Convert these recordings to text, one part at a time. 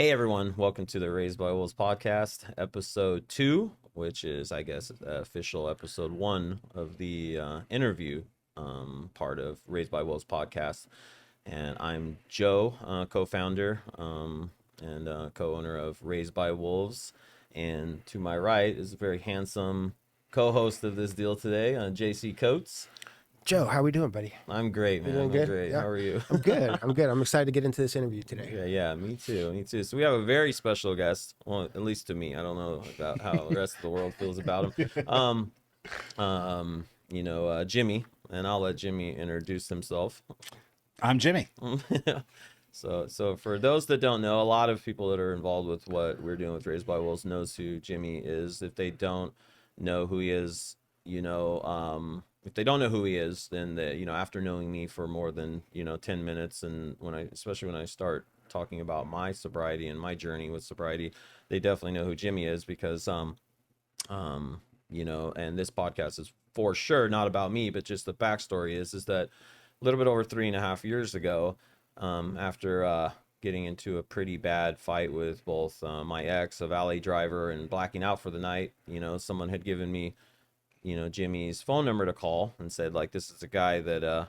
Hey everyone, welcome to the RZDXWLVS Podcast, episode 2, which is, I guess, official episode 1 of the interview part of RZDXWLVS Podcast. And I'm Joe, co-founder and co-owner of Raised by Wolves. And to my right is a very handsome co-host of this deal today, JC Coates. Joe, how we doing, buddy? I'm great, man. You doing good? Great. Yeah. How are you? I'm good. I'm excited to get into this interview today. Yeah, me too. So we have a very special guest. Well, at least to me. I don't know about how the rest of the world feels about him. Jimmy, and I'll let Jimmy introduce himself. I'm Jimmy. So for those that don't know, a lot of people that are involved with what we're doing with Raised by Wolves knows who Jimmy is. If they don't know who he is, if they don't know who he is, then after knowing me for more than 10 minutes, and especially when I start talking about my sobriety and my journey with sobriety, they definitely know who Jimmy is because and this podcast is for sure not about me, but just the backstory is that a little bit over 3.5 years ago, after getting into a pretty bad fight with both my ex, a valet driver, and blacking out for the night, someone had given me Jimmy's phone number to call and said, like, this is a guy that,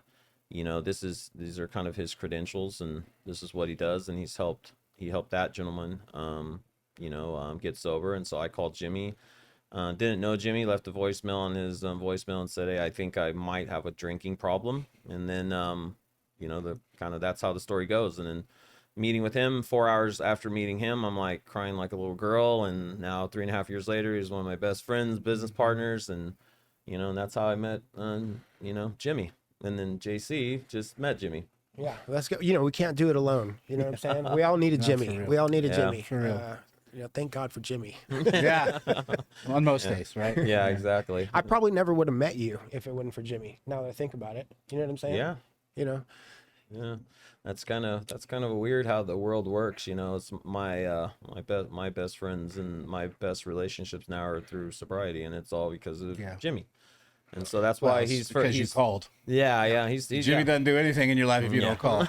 these are kind of his credentials and this is what he does. And he helped that gentleman, get sober. And so I called Jimmy, didn't know Jimmy, left a voicemail on his voicemail and said, hey, I think I might have a drinking problem. And then, that's how the story goes. And then meeting with him 4 hours after meeting him, I'm like crying like a little girl. And now 3.5 years later, he's one of my best friends, business partners. And, and that's how I met, Jimmy. And then JC just met Jimmy. Yeah, let's go. We can't do it alone. You know what I'm saying? We all need a Jimmy. We all need a Jimmy. For real. Thank God for Jimmy. Yeah. On most days, right? Yeah, exactly. I probably never would have met you if it wasn't for Jimmy. Now that I think about it, you know what I'm saying? Yeah. Yeah, that's kind of weird how the world works. It's my best friends and my best relationships now are through sobriety, and it's all because of Jimmy. And so that's why he's called. Yeah. He's Jimmy doesn't do anything in your life if you don't call.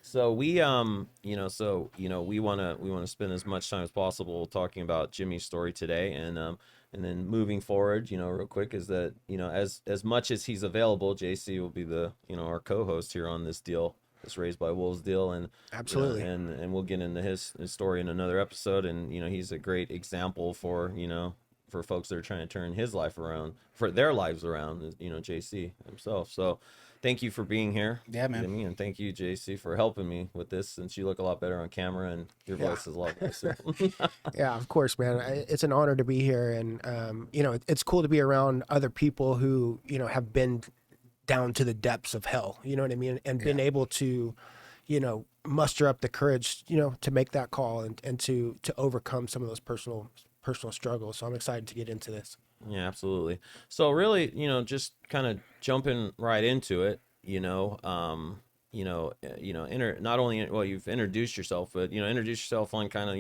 So we we want to spend as much time as possible talking about Jimmy's story today, and then moving forward, real quick, is that, as much as he's available, JC will be the, our co-host here on this deal, this Raised by Wolves deal. And absolutely. And we'll get into his story in another episode. And, he's a great example for, for folks that are trying to turn his life around, for their lives around, JC himself. So thank you for being here. Yeah, man. Jimmy, and thank you, JC, for helping me with this, since you look a lot better on camera and your voice is a lot nicer. Yeah, of course, man. It's an honor to be here. And, it's cool to be around other people who, have been down to the depths of hell, you know what I mean? And been able to, muster up the courage, to make that call and to overcome some of those personal struggles. So I'm excited to get into this. Yeah, absolutely. So really, just kind of jumping right into it, not only, well, you've introduced yourself, but, introduce yourself on kind of,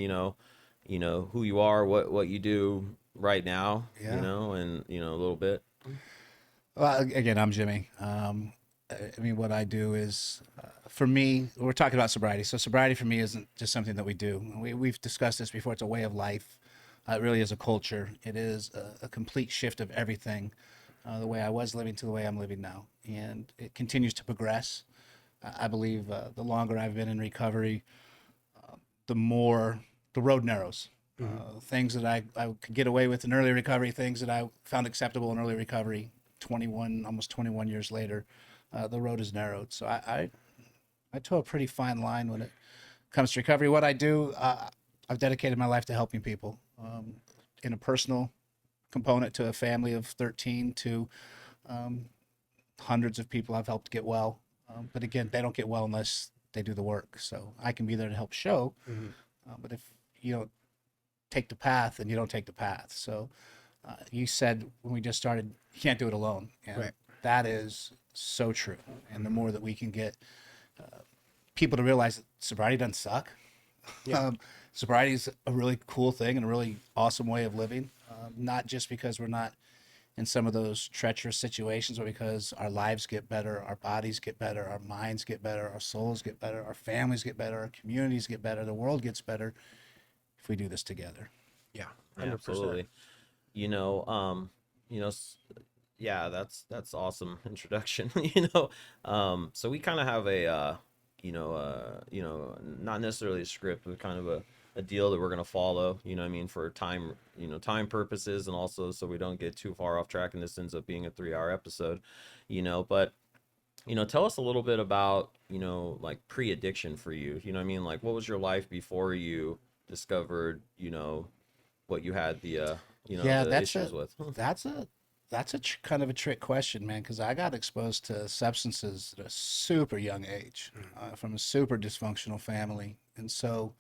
who you are, what you do right now, and, a little bit. Well, again, I'm Jimmy. What I do is, for me, we're talking about sobriety. So sobriety for me isn't just something that we do. We've discussed this before. It's a way of life. It really is a culture. It is a complete shift of everything, the way I was living to the way I'm living now. And it continues to progress. I believe the longer I've been in recovery, the more the road narrows. Things that I could get away with in early recovery, things that I found acceptable in early recovery, almost 21 years later, the road is narrowed. So I toe a pretty fine line when it comes to recovery. What I do, I've dedicated my life to helping people. In a personal component, to a family of 13, to hundreds of people I've helped get well. But again, they don't get well unless they do the work. So I can be there to help show. But if you don't take the path, then you don't take the path. So you said when we just started, you can't do it alone. And right. That is so true. And the more that we can get people to realize that sobriety doesn't suck. Yeah. Sobriety is a really cool thing and a really awesome way of living, not just because we're not in some of those treacherous situations, but because our lives get better, our bodies get better, our minds get better, our souls get better, our families get better, our communities get better, the world gets better if we do this together. Yeah, Yeah, 100%. absolutely. You know, you know, yeah, that's awesome introduction. So we kind of have a, not necessarily a script, but kind of a deal that we're gonna follow. You know, what I mean, for time, time purposes, and also so we don't get too far off track, and this ends up being a 3-hour episode. But tell us a little bit about like pre-addiction for you. You know, what I mean, like what was your life before you discovered what you had Yeah, the that's issues with. that's a kind of a trick question, man, because I got exposed to substances at a super young age, from a super dysfunctional family, and so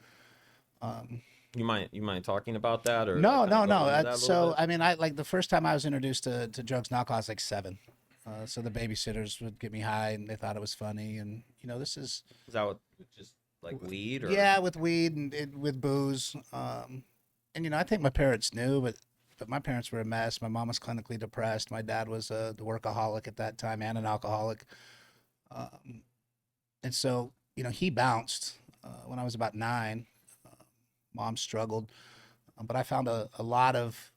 You mind talking about that, or no, like, kinda no, going no. into that a little So bit? I mean, I like the first time I was introduced to drugs and alcohol, I was like 7. So the babysitters would get me high, and they thought it was funny, and this is Is that what, just like weed, or yeah, with weed and with booze. And I think my parents knew, but my parents were a mess. My mom was clinically depressed. My dad was a workaholic at that time and an alcoholic. And so, he bounced when I was about 9. Mom struggled, but I found a lot of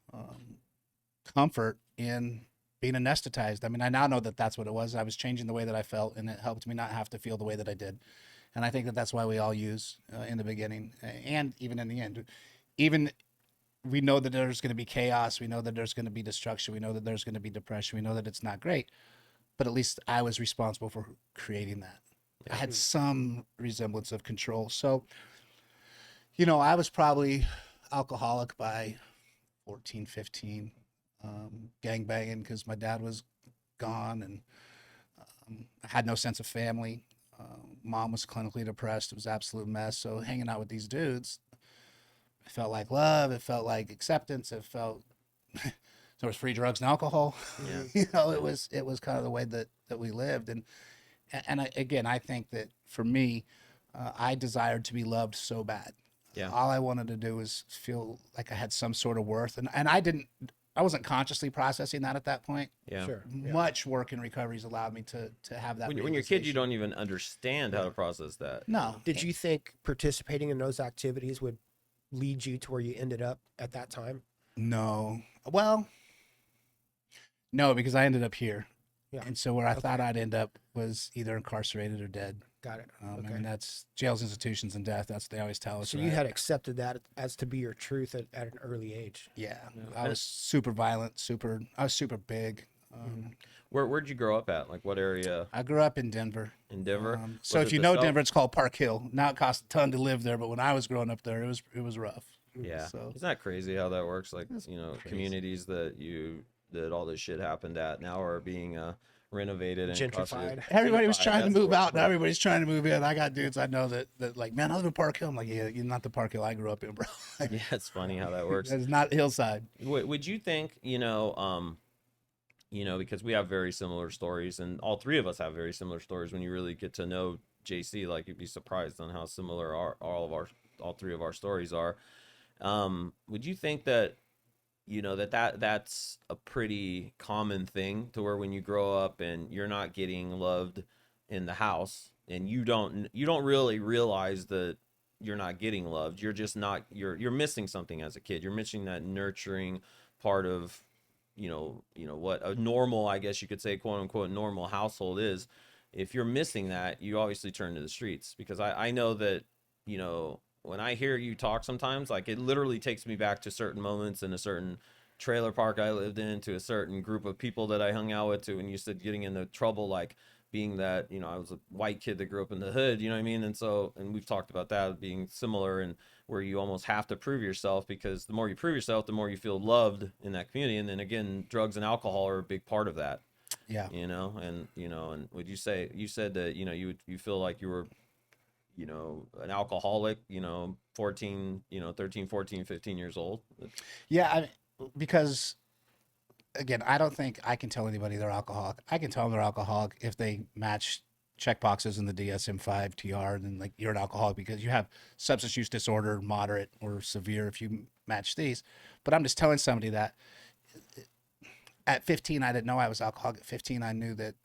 comfort in being anesthetized. I mean, I now know that that's what it was. I was changing the way that I felt, and it helped me not have to feel the way that I did. And I think that that's why we all use in the beginning and even in the end. Even we know that there's going to be chaos. We know that there's going to be destruction. We know that there's going to be depression. We know that it's not great. But at least I was responsible for creating that. I had some resemblance of control. So, I was probably alcoholic by 14, 15, gang banging because my dad was gone, and I had no sense of family. Mom was clinically depressed. It was an absolute mess. So hanging out with these dudes, it felt like love. It felt like acceptance. It felt there was free drugs and alcohol. Yeah. It was kind of the way that we lived. And I think that for me, I desired to be loved so bad. Yeah. All I wanted to do was feel like I had some sort of worth, and I wasn't consciously processing that at that point. Yeah. Sure. Yeah. Much work in recovery has allowed me to have that. When you're a kid, you don't even understand how to process that. No. Did you think participating in those activities would lead you to where you ended up at that time? No. Well, no, because I ended up here. Yeah. And so where I thought I'd end up was either incarcerated or dead. Got it. I Okay. mean, that's jails, institutions, and death. That's what they always tell us. So right? you had accepted that as to be your truth at an early age. Yeah. I was super violent, I was super big. Where'd you grow up at? Like what area I grew up in Denver. in Denver? So Was if it you the know South? Denver, it's called Park Hill. Now it costs a ton to live there, but when I was growing up there, it was rough. Yeah. So Isn't that crazy how that works? Like, That's crazy. communities that all this shit happened at now are being renovated and Gentrified. everybody was Gentrified, trying to that's the move word out, for and it. everybody's trying to move in. I got dudes I know that like, man, I live in Park Hill. I'm like, yeah, you're not the Park Hill I grew up in, bro. Yeah, it's funny how that works. It's not Hillside. Would you think, because we have very similar stories, and all 3 of us have very similar stories. When you really get to know JC, like you'd be surprised on how similar all 3 of our stories are. Would you think that that's a pretty common thing, to where when you grow up and you're not getting loved in the house, and you don't really realize that you're not getting loved, you're missing something as a kid. You're missing that nurturing part of what a normal, I guess you could say, quote unquote, normal household is. If you're missing that, you obviously turn to the streets. Because I know that when I hear you talk sometimes, like it literally takes me back to certain moments in a certain trailer park I lived in, to a certain group of people that I hung out with, to when you said getting into trouble, like being that, I was a white kid that grew up in the hood, you know what I mean? And we've talked about that being similar, and where you almost have to prove yourself, because the more you prove yourself, the more you feel loved in that community. And then again, drugs and alcohol are a big part of that. Yeah. And would you say, you said that, you feel like you were, an alcoholic, 13, 14, 15 years old. Yeah, because again, I don't think I can tell anybody they're alcoholic. I can tell them they're alcoholic if they match check boxes in the DSM-5 TR, then like you're an alcoholic because you have substance use disorder, moderate or severe, if you match these. But I'm just telling somebody that at 15, I didn't know I was alcoholic. At 15, I knew that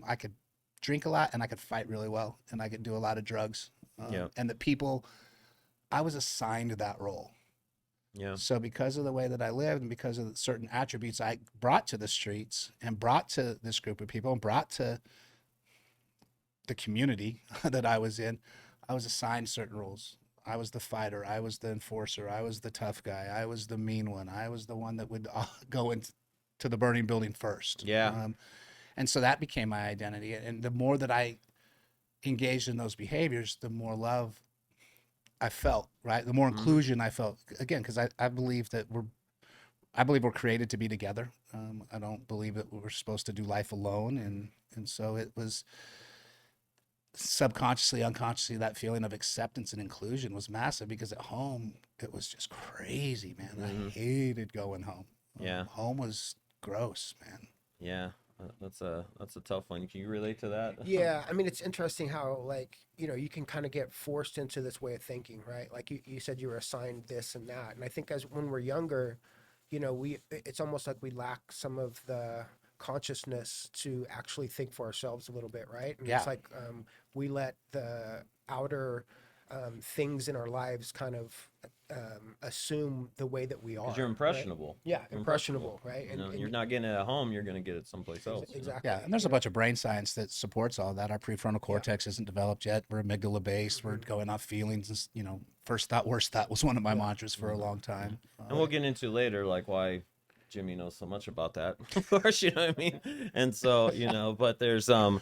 I could drink a lot and I could fight really well and I could do a lot of drugs. Yeah. And the people, I was assigned that role. Yeah. So because of the way that I lived and because of the certain attributes I brought to the streets and brought to this group of people and brought to the community that I was in, I was assigned certain roles. I was the fighter. I was the enforcer. I was the tough guy. I was the mean one. I was the one that would go into the burning building first. Yeah. And so that became my identity. And the more that I engaged in those behaviors, the more love I felt, right? The more inclusion I felt, again, because I believe that we're created to be together. I don't believe that we're supposed to do life alone. And so it was subconsciously, unconsciously, that feeling of acceptance and inclusion was massive because at home, it was just crazy, man. I hated going home. Yeah. Home was gross, man. Yeah. That's a tough one. Can you relate to that? Yeah, I mean, it's interesting how, like, you can kind of get forced into this way of thinking, right? Like you said, you were assigned this and that, and I think as when we're younger, it's almost like we lack some of the consciousness to actually think for ourselves a little bit, right? And Yeah. it's like we let the outer things in our lives kind of assume the way that we are. Because you're right? impressionable. Yeah, impressionable, right? And you're not getting it at home, you're going to get it someplace else. Exactly. Yeah, and there's a bunch of brain science that supports all that. Our prefrontal cortex isn't developed yet. We're amygdala based. We're going off feelings. And, first thought, worst thought was one of my mantras for a long time. And we'll get into later, like, why Jimmy knows so much about that. Of course, you know what I mean? And so, but there's, where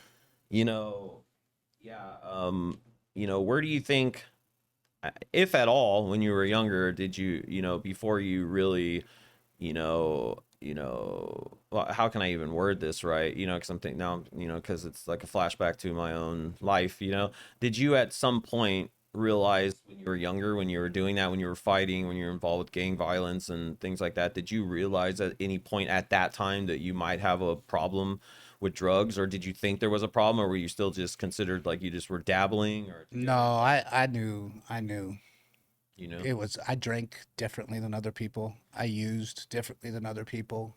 do you think, if at all, when you were younger, did you, before you really, well, how can I even word this right? Because I'm thinking now, because it's like a flashback to my own life, did you at some point realize when you were younger, when you were doing that, when you were fighting, when you were involved with gang violence and things like that, did you realize at any point at that time that you might have a problem with drugs, or did you think there was a problem, or were you still just considered like you just were dabbling? Or No, I knew. It was, I drank differently than other people. I used differently than other people.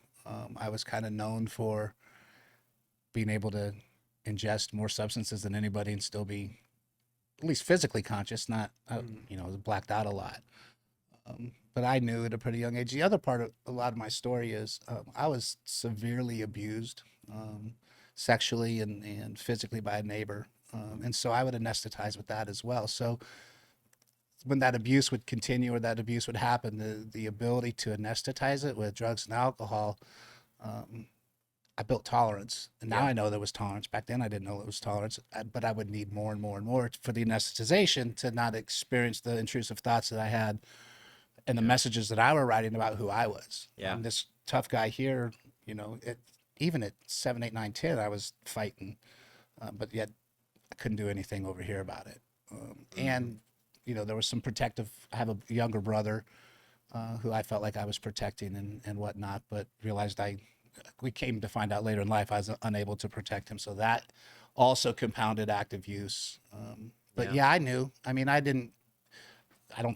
I was kind of known for being able to ingest more substances than anybody and still be at least physically conscious, not, blacked out a lot. But I knew at a pretty young age. The other part of a lot of my story is I was severely abused sexually and physically by a neighbor. And so I would anesthetize with that as well. So when that abuse would continue or that abuse would happen, the ability to anesthetize it with drugs and alcohol, I built tolerance. And now I know there was tolerance. Back then I didn't know there was tolerance, but I would need more and more and more for the anesthetization to not experience the intrusive thoughts that I had and the messages that I were writing about who I was. Yeah. And this tough guy here, even at 7, 8, 9, 10, I was fighting, but yet I couldn't do anything over here about it. And, there was some I have a younger brother who I felt like I was protecting and whatnot, but realized we came to find out later in life I was unable to protect him. So that also compounded active use. But I knew. I mean, I don't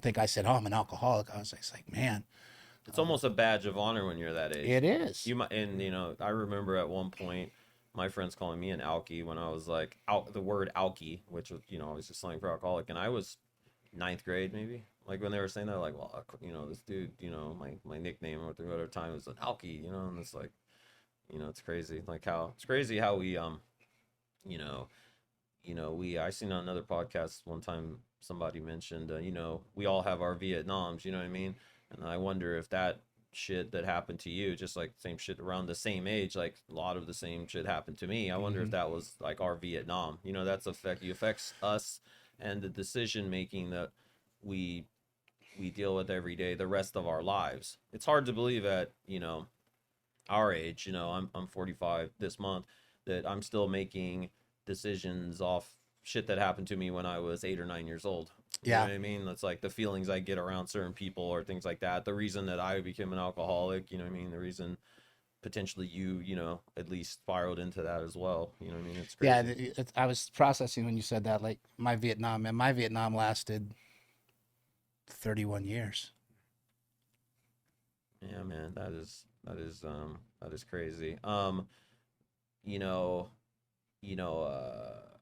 think I said, "Oh, I'm an alcoholic." I was just like, man. It's almost a badge of honor when you're that age. It is. I remember at one point my friends calling me an alkie when I was like the word alkie, which was I was just slang for alcoholic, and I was 9th grade maybe. Like when they were saying that, like, well, this dude, my nickname or whatever time was an alkie, and it's like, it's crazy, like how we I seen on another podcast one time somebody mentioned, we all have our Vietnams, you know what I mean? And I wonder if that shit that happened to you, just like same shit around the same age, like a lot of the same shit happened to me. I wonder if that was like our Vietnam, that's affects us and the decision making that we deal with every day, the rest of our lives. It's hard to believe at, our age, I'm 45 this month, that I'm still making decisions off shit that happened to me when I was 8 or 9 years old. You know what I mean? That's like the feelings I get around certain people or things like that. The reason that I became an alcoholic, the reason potentially you, at least spiraled into that as well. It's crazy. Yeah, I was processing when you said that, like my Vietnam lasted 31 years. Yeah, man, that is crazy. You know,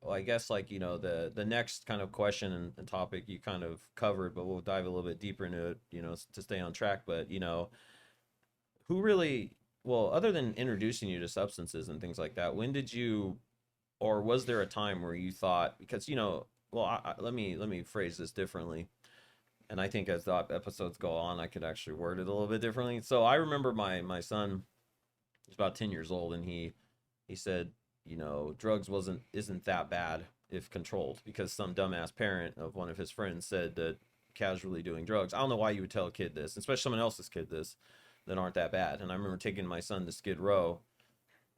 well, I guess like, the next kind of question and topic you kind of covered, but we'll dive a little bit deeper into it, to stay on track. But, who really, well, other than introducing you to substances and things like that, when did you, or was there a time where you thought, because, well, let me phrase this differently. And I think as the episodes go on, I could actually word it a little bit differently. So I remember my son was about 10 years old, and he said, drugs isn't that bad if controlled, because some dumbass parent of one of his friends said that casually doing drugs. I don't know why you would tell a kid this, especially someone else's kid this, that aren't that bad. And I remember taking my son to Skid Row.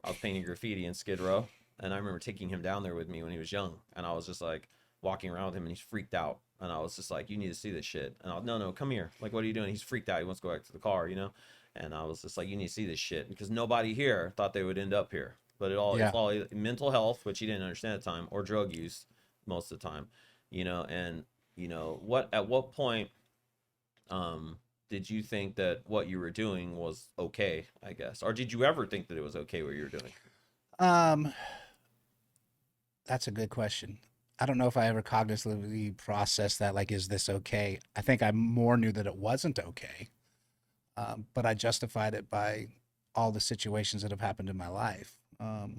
I was painting graffiti in Skid Row, and I remember taking him down there with me when he was young, and I was just like walking around with him, and he's freaked out. And I was just like, you need to see this shit. And no, come here. Like, what are you doing? He's freaked out. He wants to go back to the car, And I was just like, you need to see this shit, because nobody here thought they would end up here. But it's all either mental health, which he didn't understand at the time, or drug use most of the time, And at what point did you think that what you were doing was okay? I guess, or did you ever think that it was okay what you were doing? That's a good question. I don't know if I ever cognitively processed that, like, is this okay? I think I more knew that it wasn't okay, but I justified it by all the situations that have happened in my life. I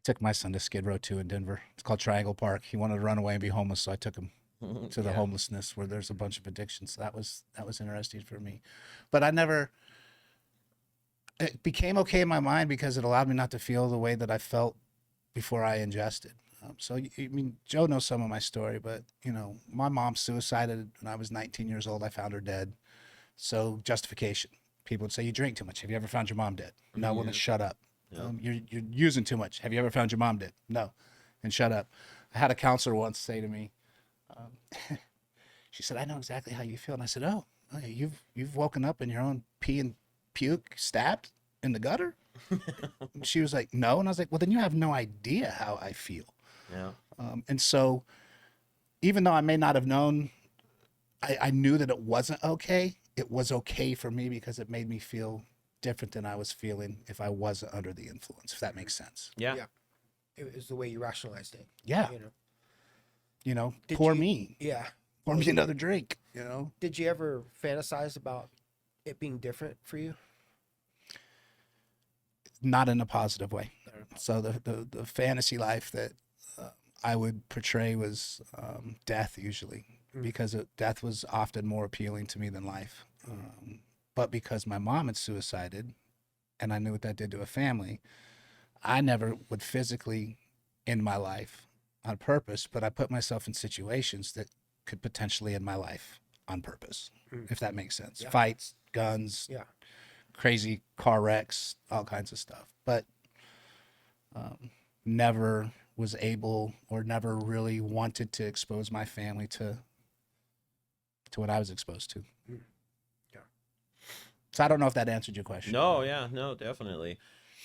took my son to Skid Row 2 in Denver. It's called Triangle Park. He wanted to run away and be homeless, so I took him to the homelessness where there's a bunch of addictions. So that was interesting for me. But it became okay in my mind because it allowed me not to feel the way that I felt before I ingested. So, I mean, Joe knows some of my story, but, my mom suicided when I was 19 years old. I found her dead. So justification. People would say, you drink too much. Have you ever found your mom dead? No, well, then shut up. Yeah. You're using too much. Have you ever found your mom dead? No, and shut up. I had a counselor once say to me, she said, I know exactly how you feel. And I said, oh, you've woken up in your own pee and puke stabbed in the gutter? She was like, no. And I was like, well, then you have no idea how I feel. Yeah. And so even though I may not have known, I knew that it wasn't okay. It was okay for me because it made me feel different than I was feeling if I wasn't under the influence, if that makes sense. Yeah. It was the way you rationalized it. Yeah. Pour me. Yeah. Pour me another drink, Did you ever fantasize about it being different for you? Not in a positive way. So the fantasy life that I would portray was death usually, because death was often more appealing to me than life. But because my mom had suicided and I knew what that did to a family, I never would physically end my life on purpose, but I put myself in situations that could potentially end my life on purpose, if that makes sense. Yeah. Fights, guns, crazy car wrecks, all kinds of stuff. But never was able or never really wanted to expose my family to what I was exposed to. Yeah. So I don't know if that answered your question. No, yeah, no, definitely.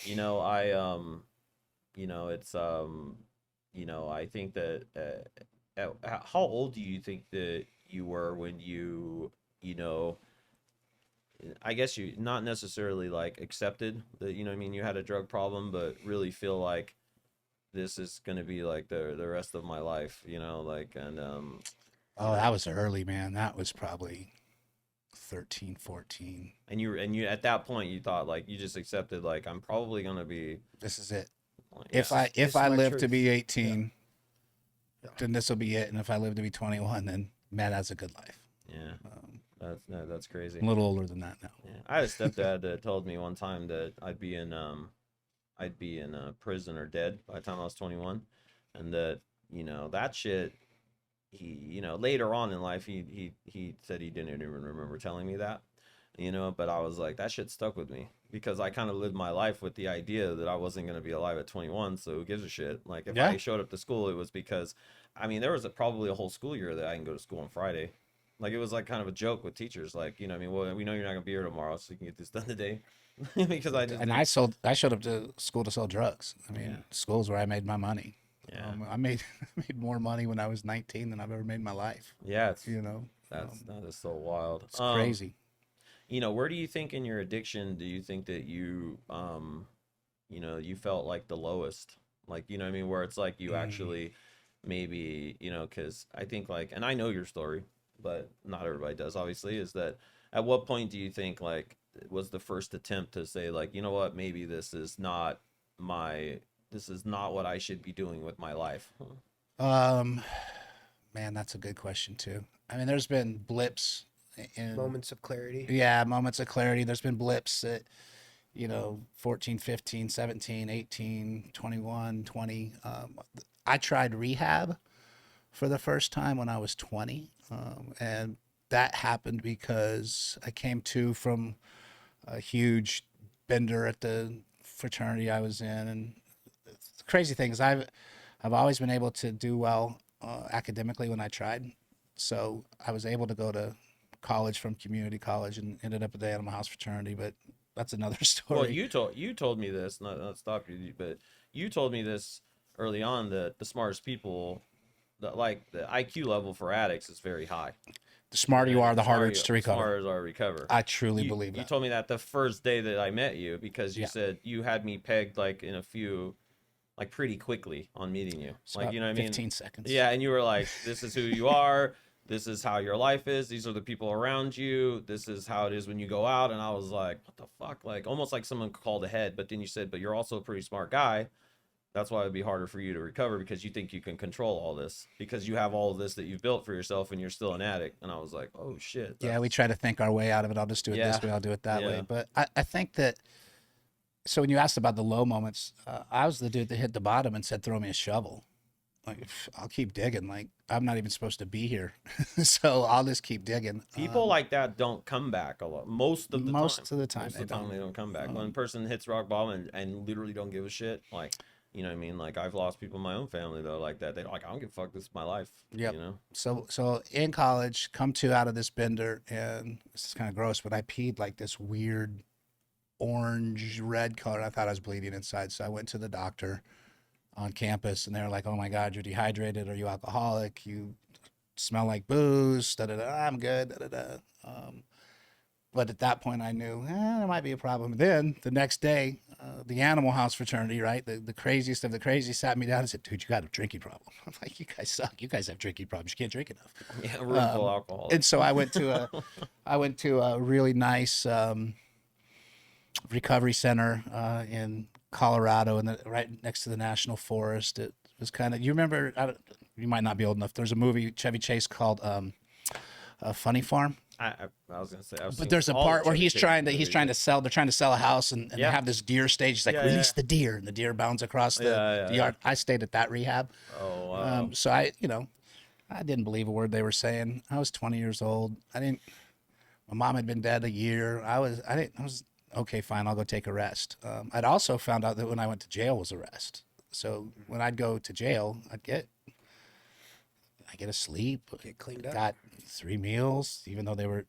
I think that how old do you think that you were when I guess you not necessarily like accepted that, you had a drug problem, but really feel like this is going to be like the rest of my life, Oh, that was early, man. That was probably 13, 14. And you at that point you thought like you just accepted like I'm probably going to be, this is it. Yeah. If I live to be 18, then this will be it. And if I live to be 21, then man, that's a good life. Yeah. That's crazy. I'm a little older than that now. Yeah. I had a stepdad that told me one time that I'd be in prison or dead by the time I was 21, and that that shit. He later on in life he said he didn't even remember telling me that, but I was like, that shit stuck with me because I kind of lived my life with the idea that I wasn't going to be alive at 21, so who gives a shit. Like if I showed up to school, it was because there was probably a whole school year that I can go to school on Friday. Like it was like kind of a joke with teachers, like well, we know you're not gonna be here tomorrow, so you can get this done today. Because I showed up to school to sell drugs. School's where I made my money. Yeah. I made more money when I was 19 than I've ever made in my life. Yeah, that is so wild. It's crazy. where do you think in your addiction do you think that you you felt like the lowest? Like, you know what I mean, where it's like you actually maybe, because I think like, and I know your story, but not everybody does, obviously, is that at what point do you think like was the first attempt to say like, you know what, maybe this is not what I should be doing with my life? Man, that's a good question too. I mean, there's been blips in Moments of clarity. yeah, moments of clarity. There's been blips at 14, 15, 17, 18, 21, 20. I tried rehab for the first time when I was 20. And that happened because I came to from a huge bender at the fraternity I was in. And the crazy thing is I've always been able to do well academically when I tried. So I was able to go to college from community college and ended up at the Animal House fraternity, but that's another story. Well, you told me this, not stop you, but you told me this early on that the smartest people, that like the IQ level for addicts is very high. The smarter you are, the harder it's to recover. Smarter are to recover. I truly believe that. You told me that the first day that I met you, because you said you had me pegged like in a few, like pretty quickly on meeting you. It's like, about you know what I mean? 15 seconds. Yeah, and you were like, this is who you are. This is how your life is. These are the people around you. This is how it is when you go out. And I was like, what the fuck? Like, almost like someone called ahead. But then you said, but you're also a pretty smart guy. That's why it'd be harder for you to recover, because you think you can control all this, because you have all of this that you've built for yourself and you're still an addict. And I was like, oh shit. Yeah, we try to think our way out of it. I'll just do it this way. I'll do it that way. But I think that, so when you asked about the low moments, I was the dude that hit the bottom and said, throw me a shovel. Like, I'll keep digging. Like, I'm not even supposed to be here. So I'll just keep digging. People like that don't come back a lot. Most of the time. Most of the time they don't come back. When a person hits rock bottom and literally don't give a shit, like, you know what I mean? Like, I've lost people in my own family though, like that. They're like, I don't give a fuck. This is my life. Yep. You know? So in college, come out of this bender, and this is kind of gross, but I peed like this weird orange red color. I thought I was bleeding inside. So I went to the doctor on campus, and they were like, oh my God, you're dehydrated. Are you alcoholic? You smell like booze. Da, da, da. I'm good. Da, da, da. But at that point I knew there might be a problem. Then the next day, the Animal House fraternity, right? The craziest of the crazy sat me down and said, dude, you got a drinking problem. I'm like, you guys suck. You guys have drinking problems. You can't drink enough. Yeah, room full of alcohol. And so I went to a really nice recovery center in Colorado, and right next to the National Forest. It was kind of, you remember, you might not be old enough. There's a movie Chevy Chase called Funny Farm. I was gonna say, but there's a part where they're trying to sell a house, and they have this deer stage. It's like, release the deer, and the deer bounds across the yard. I stayed at that rehab. Oh wow. So I didn't believe a word they were saying. I was 20 years old. My mom had been dead a year. I was okay, fine, I'll go take a rest. I'd also found out that when I went to jail was a rest. So when I'd go to jail, I get a sleep, Get cleaned up. got 3 meals, even though they were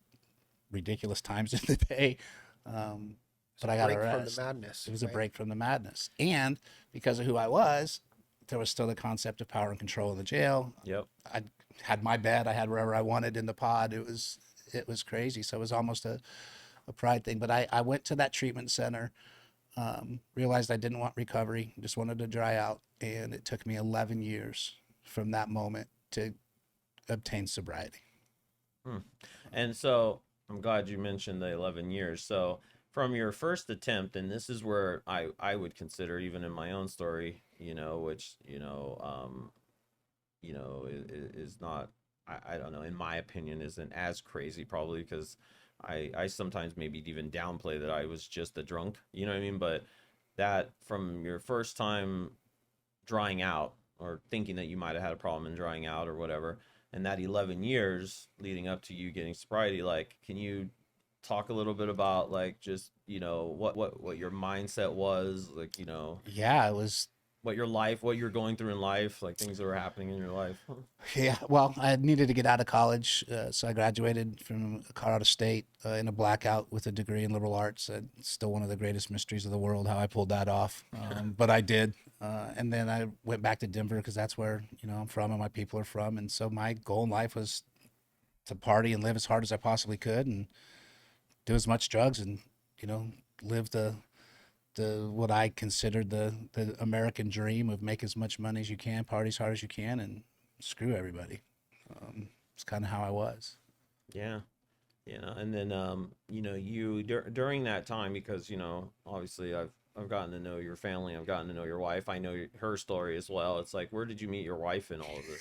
ridiculous times in the day. But I got a rest. From the madness. It was a break from the madness. And because of who I was, there was still the concept of power and control in the jail. Yep. I had my bed. I had wherever I wanted in the pod. It was crazy. So it was almost a pride thing. But I went to that treatment center, realized I didn't want recovery, just wanted to dry out. And it took me 11 years from that moment to obtain sobriety. And so I'm glad you mentioned the 11 years. So from your first attempt, and this is where I would consider, even in my own story, which, is not, I don't know, in my opinion, isn't as crazy probably, because I sometimes maybe even downplay that I was just a drunk, you know what I mean? But that from your first time drying out, or thinking that you might have had a problem in drying out or whatever, and that 11 years leading up to you getting sobriety, like, can you talk a little bit about, like, just, what your mindset was, like, Yeah, it was what you're going through in life, like things that were happening in your life. Yeah, well, I needed to get out of college, so I graduated from Colorado State in a blackout with a degree in liberal arts. It's still one of the greatest mysteries of the world how I pulled that off, but I did. And then I went back to Denver because that's where I'm from and my people are from. And so my goal in life was to party and live as hard as I possibly could. And do as much drugs and, live the what I considered the American dream of make as much money as you can, party as hard as you can, and screw everybody. It's kind of how I was. Yeah. And then you during that time, because obviously I've gotten to know your family, I've gotten to know your wife, I know her story as well. It's like, where did you meet your wife in all of this?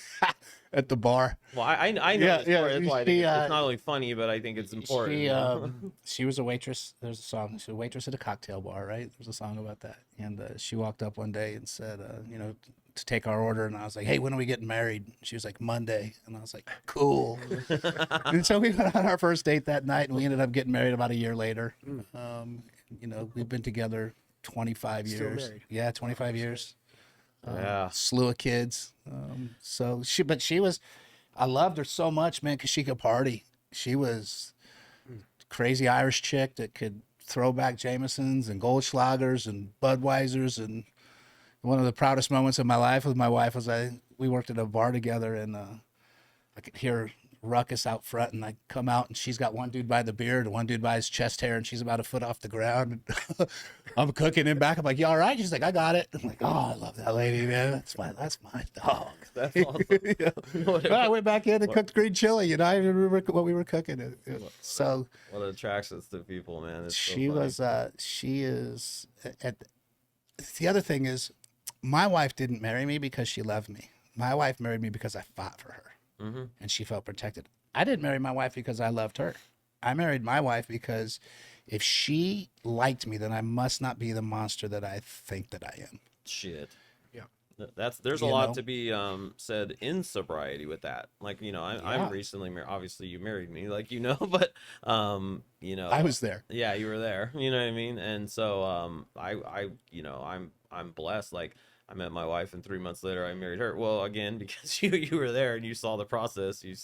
At the bar. Well, I know the story. That's why I think it's not only funny, but I think it's important. She was a waitress. There's a song. She was a waitress at a cocktail bar, right? There's a song about that. And she walked up one day and said, to take our order. And I was like, hey, when are we getting married? She was like, Monday. And I was like, cool. And so we went on our first date that night, and we ended up getting married about a year later. We've been together 25 Still years. married. Yeah, 25 years. Yeah. Slew of kids. But she was, I loved her so much, man, because she could party. She was crazy Irish chick that could throw back Jamesons and Goldschlagers and Budweisers. And one of the proudest moments of my life with my wife was we worked at a bar together, and I could hear ruckus out front, and I come out, and she's got one dude by the beard and one dude by his chest hair, and she's about a foot off the ground. I'm cooking in back. I'm like, you all right? She's like, I got it. I'm like, oh, I love that lady, man. That's my dog. That's awesome. But I went back in and cooked green chili. I remember what we were cooking. So what attractions to people, man. It's she so she is the other thing is, my wife didn't marry me because she loved me. My wife married me because I fought for her. Mm-hmm. And she felt protected. I didn't marry my wife because I loved her. I married my wife because if she liked me, then I must not be the monster that I think that I am. Shit. Yeah. There's a lot to be said in sobriety with that. Like, I'm recently married. Obviously you married me, like, but I was there. Yeah, you were there. You know what I mean? And so I'm blessed. Like, I met my wife, and 3 months later I married her. Well, again, because you were there and you saw the process. You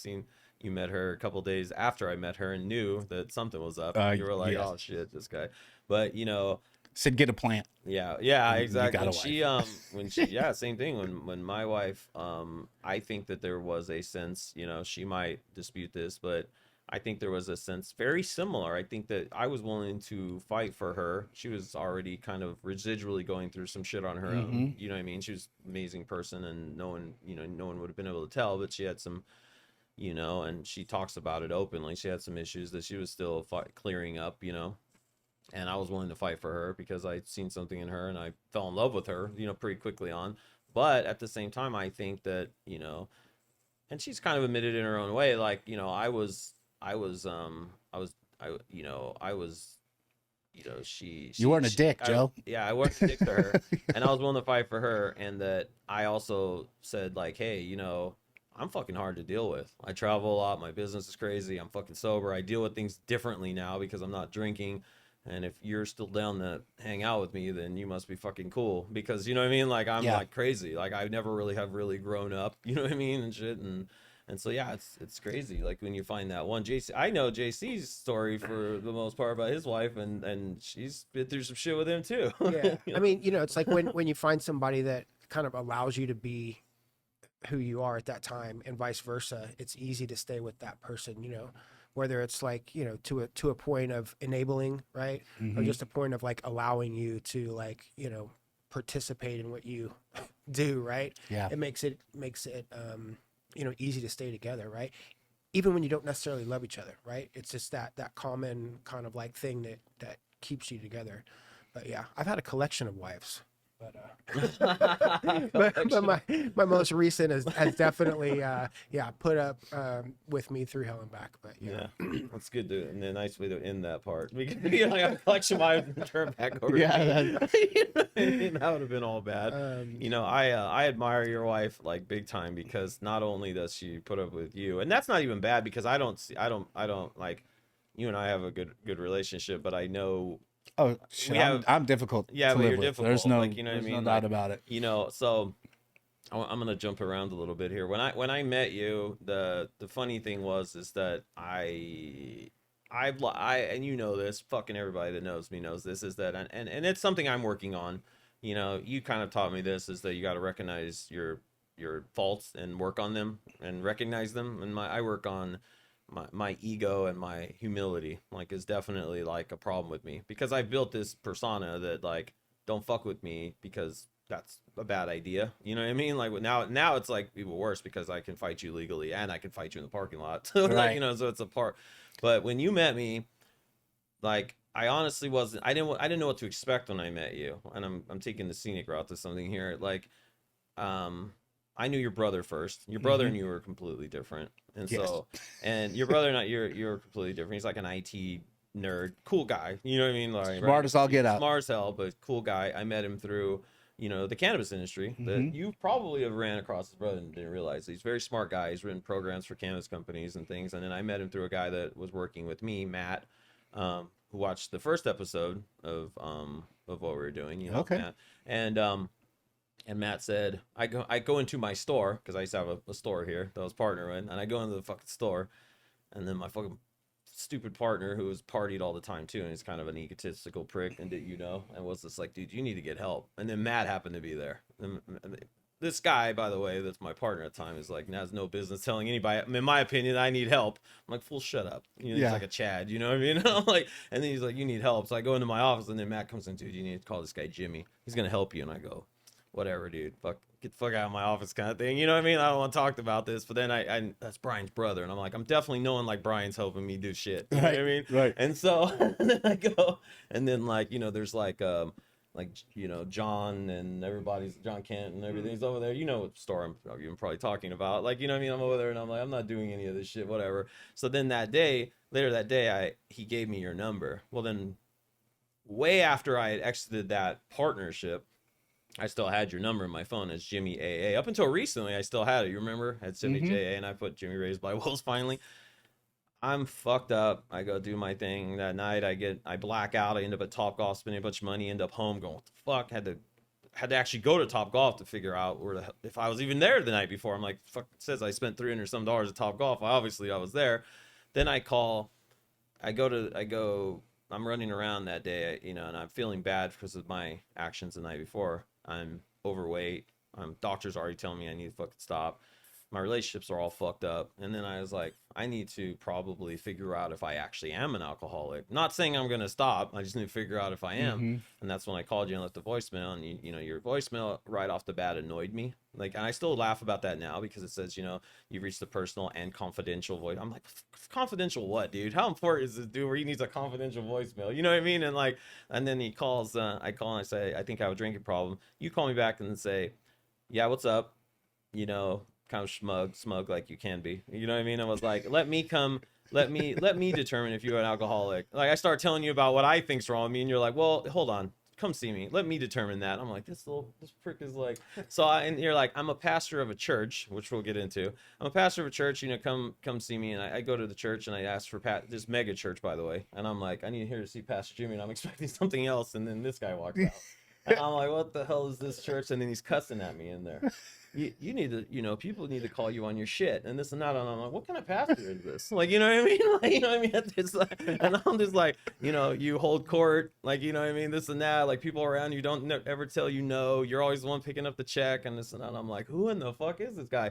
met her a couple days after I met her and knew that something was up. You were like, yes. oh shit, this guy. But Said get a plant. Yeah, exactly. When Same thing. When my wife, I think that there was a sense, she might dispute this, but I think there was a sense very similar. I think that I was willing to fight for her. She was already kind of residually going through some shit on her own. You know what I mean? She was an amazing person, and no one would have been able to tell, but she had some, and she talks about it openly. She had some issues that she was still clearing up, and I was willing to fight for her because I'd seen something in her and I fell in love with her, pretty quickly on. But at the same time, I think that, and she's kind of admitted in her own way, like, you weren't a dick, Joe. I wasn't a dick to her, and I was willing to fight for her. And that I also said, like, hey, I'm fucking hard to deal with. I travel a lot. My business is crazy. I'm fucking sober. I deal with things differently now because I'm not drinking. And if you're still down to hang out with me, then you must be fucking cool, because you know what I mean? Like, I'm like crazy. Like, I never really have grown up, you know what I mean? And shit. And so, yeah, it's crazy. Like, when you find that one JC, I know JC's story for the most part about his wife, and she's been through some shit with him too. Yeah. I mean, it's like when you find somebody that kind of allows you to be who you are at that time, and vice versa, it's easy to stay with that person, whether it's like, to a point of enabling, right? Mm-hmm. Or just a point of like allowing you to, like, participate in what you do, right? Yeah. It makes it easy to stay together, right? Even when you don't necessarily love each other, right? It's just that common kind of like thing that keeps you together. But yeah, I've had a collection of wives. But my most recent has definitely put up with me through hell and back. But yeah. That's good to, and a nice way to end that part, because I got a collection of mine and turn back over. That would have been all bad. I admire your wife like big time, because not only does she put up with you, and that's not even bad, because I don't like, you and I have a good relationship, but I know. Oh, shit, I'm difficult. Yeah, to but live you're with. difficult. There's no, like, you know what I mean? No doubt about it. So I'm gonna jump around a little bit here. When I met you, the funny thing was that I and you know this, fucking everybody that knows me knows this, is that, and it's something I'm working on. You kind of taught me this, is that you got to recognize your faults and work on them and recognize them. And I work on my ego and my humility like is definitely like a problem with me, because I built this persona that like don't fuck with me because that's a bad idea. You know what I mean? Like now it's like even worse because I can fight you legally and I can fight you in the parking lot. So Right. like, you know, so it's a part. But when you met me, like I honestly wasn't. I didn't know what to expect when I met you. And I'm taking the scenic route to something here. Like, I knew your brother first. Your brother and you were completely different. And Yes. so, and your brother not you're completely different. He's like an IT nerd, cool guy. You know what I mean? Like Smart as all get out. Smart as hell, but cool guy. I met him through, you know, the cannabis industry that you probably have ran across his brother and didn't realize. He's a very smart guy. He's written programs for cannabis companies and things. And then I met him through a guy that was working with me, Matt, who watched the first episode of what we were doing. You know, Okay. Matt. And Matt said, I go into my store, because I used to have a store here that I was partnering in, and I go into the fucking store, and then my fucking stupid partner, who was partied all the time too, and he's kind of an egotistical prick, and you know, and was just like, dude, you need to get help. And then Matt happened to be there. And this guy, by the way, that's my partner at the time, is like, has no business telling anybody, in my opinion, I need help. I'm like, fool, shut up. You know, Yeah. he's like a Chad, you know what I mean? I'm like, and then he's like, you need help. So I go into my office, and then Matt comes in, dude, you need to call this guy Jimmy. He's gonna help you. And I go, whatever, dude, get the fuck out of my office kind of thing. You know what I mean? I don't want to talk about this. But then I that's Brian's brother. And I'm like, I'm definitely knowing like Brian's helping me do shit. You know what I mean? Right. And so and then I go, and then like, you know, there's like, you know, John and everybody's, John Kent and everything's over there. You know what store I'm probably talking about. Like, you know what I mean? I'm over there and I'm like, I'm not doing any of this shit, whatever. So then later that day, he gave me your number. Well, then way after I had exited that partnership, I still had your number in my phone as Jimmy AA. Up until recently, I still had it. You remember? I had Jimmy JA, and I put Jimmy Raised by Wolves finally. I'm fucked up. I go do my thing that night. I black out. I end up at Topgolf spending a bunch of money. End up home going, what the fuck? Had to actually go to Topgolf to figure out if I was even there the night before. I'm like, fuck, it says I spent $300 some at Topgolf. Obviously, I was there. Then I go. I'm running around that day, you know, and I'm feeling bad because of my actions the night before. I'm overweight. Doctors already telling me I need to fucking stop. My relationships are all fucked up. And then I was like, I need to probably figure out if I actually am an alcoholic. Not saying I'm going to stop. I just need to figure out if I am. And that's when I called you and left the voicemail. And, you know, your voicemail right off the bat annoyed me. Like, and I still laugh about that now because it says, you know, you've reached the personal and confidential voice. I'm like, confidential what, dude? How important is this dude where he needs a confidential voicemail? You know what I mean? And like, and then he calls, I call and I say, I think I have a drinking problem. You call me back and say, yeah, what's up? You know, kind of smug like you can be. You know what I mean? I was like, let me determine if you're an alcoholic. Like, I start telling you about what I think's wrong with me, and you're like, well, hold on. Come see me. Let me determine that. I'm like, this prick is like, and you're like, I'm a pastor of a church, which we'll get into. I'm a pastor of a church, you know, come see me. And I go to the church and I ask for this mega church, by the way. And I'm like, I need to see Pastor Jimmy, and I'm expecting something else. And then this guy walks out. And I'm like, what the hell is this church? And then he's cussing at me in there. You need to, you know, people need to call you on your shit and this and that. And I'm like, what kind of pastor is this? Like, you know what I mean? Like, you know what I mean? It's like, and I'm just like, you know, you hold court, like, you know what I mean? This and that. Like, people around you don't ever tell you no. You're always the one picking up the check and this and that. And I'm like, who in the fuck is this guy?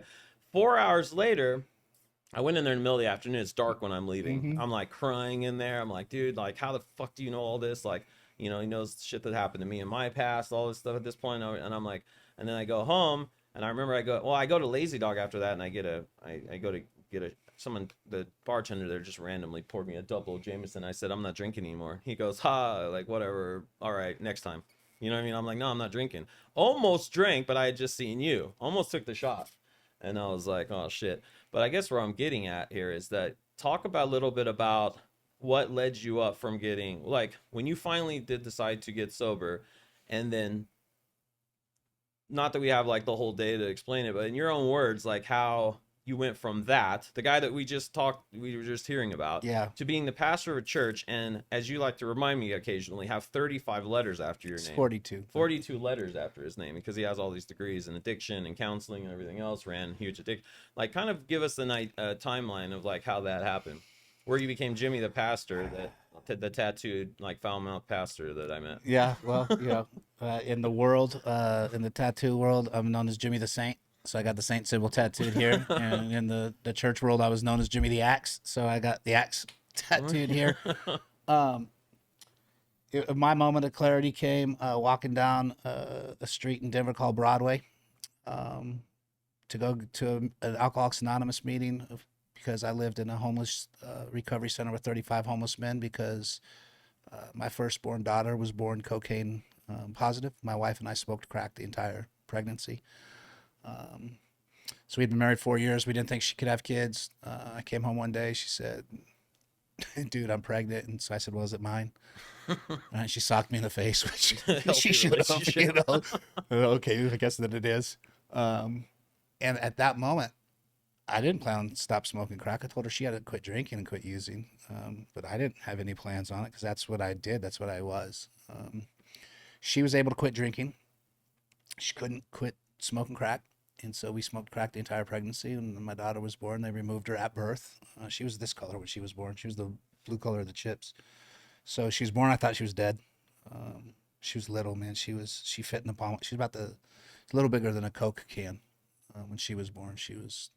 4 hours later, I went in there in the middle of the afternoon. It's dark when I'm leaving. I'm like crying in there. I'm like, dude, like, how the fuck do you know all this? Like, you know, he knows shit that happened to me in my past, all this stuff at this point. And I'm like, and then I go home. And I remember I go to Lazy Dog after that, and I go to get someone, the bartender there just randomly poured me a double Jameson. I said, I'm not drinking anymore. He goes, like, whatever. All right, next time. You know what I mean? I'm like, no, I'm not drinking. Almost drank, but I had just seen you. Almost took the shot. And I was like, oh, shit. But I guess where I'm getting at here is that talk about a little bit about what led you up from getting, like, when you finally did decide to get sober, and then, not that we have like the whole day to explain it, but in your own words, like how you went from that, the guy that we were just hearing about, to being the pastor of a church, and as you like to remind me occasionally, have 35 letters after your name. 42 letters after his name, because he has all these degrees in addiction and counseling and everything else, ran huge addiction. Like, kind of give us a timeline of like how that happened, where you became Jimmy the pastor, the tattooed, like, foul mouth pastor that I met. Yeah, well, you know, in the world, in the tattoo world, I'm known as Jimmy the Saint. So I got the Saint symbol tattooed here, and in the church world, I was known as Jimmy the Axe. So I got the axe tattooed here. My moment of clarity came walking down a street in Denver called Broadway to go to an Alcoholics Anonymous meeting because I lived in a homeless recovery center with 35 homeless men because my firstborn daughter was born cocaine positive. My wife and I smoked crack the entire pregnancy. So we'd been married 4 years. We didn't think she could have kids. I came home one day. She said, dude, I'm pregnant. And so I said, well, is it mine? And she socked me in the face, which she should have, you know. Okay, I guess that it is. And at that moment, I didn't plan on stop smoking crack. I told her she had to quit drinking and quit using. But I didn't have any plans on it because that's what I did. That's what I was. She was able to quit drinking. She couldn't quit smoking crack. And so we smoked crack the entire pregnancy. And when my daughter was born, they removed her at birth. She was this color when she was born. She was the blue color of the chips. So she was born. I thought she was dead. She was little, man. She fit in the palm. She's about a little bigger than a Coke can. When she was born, she was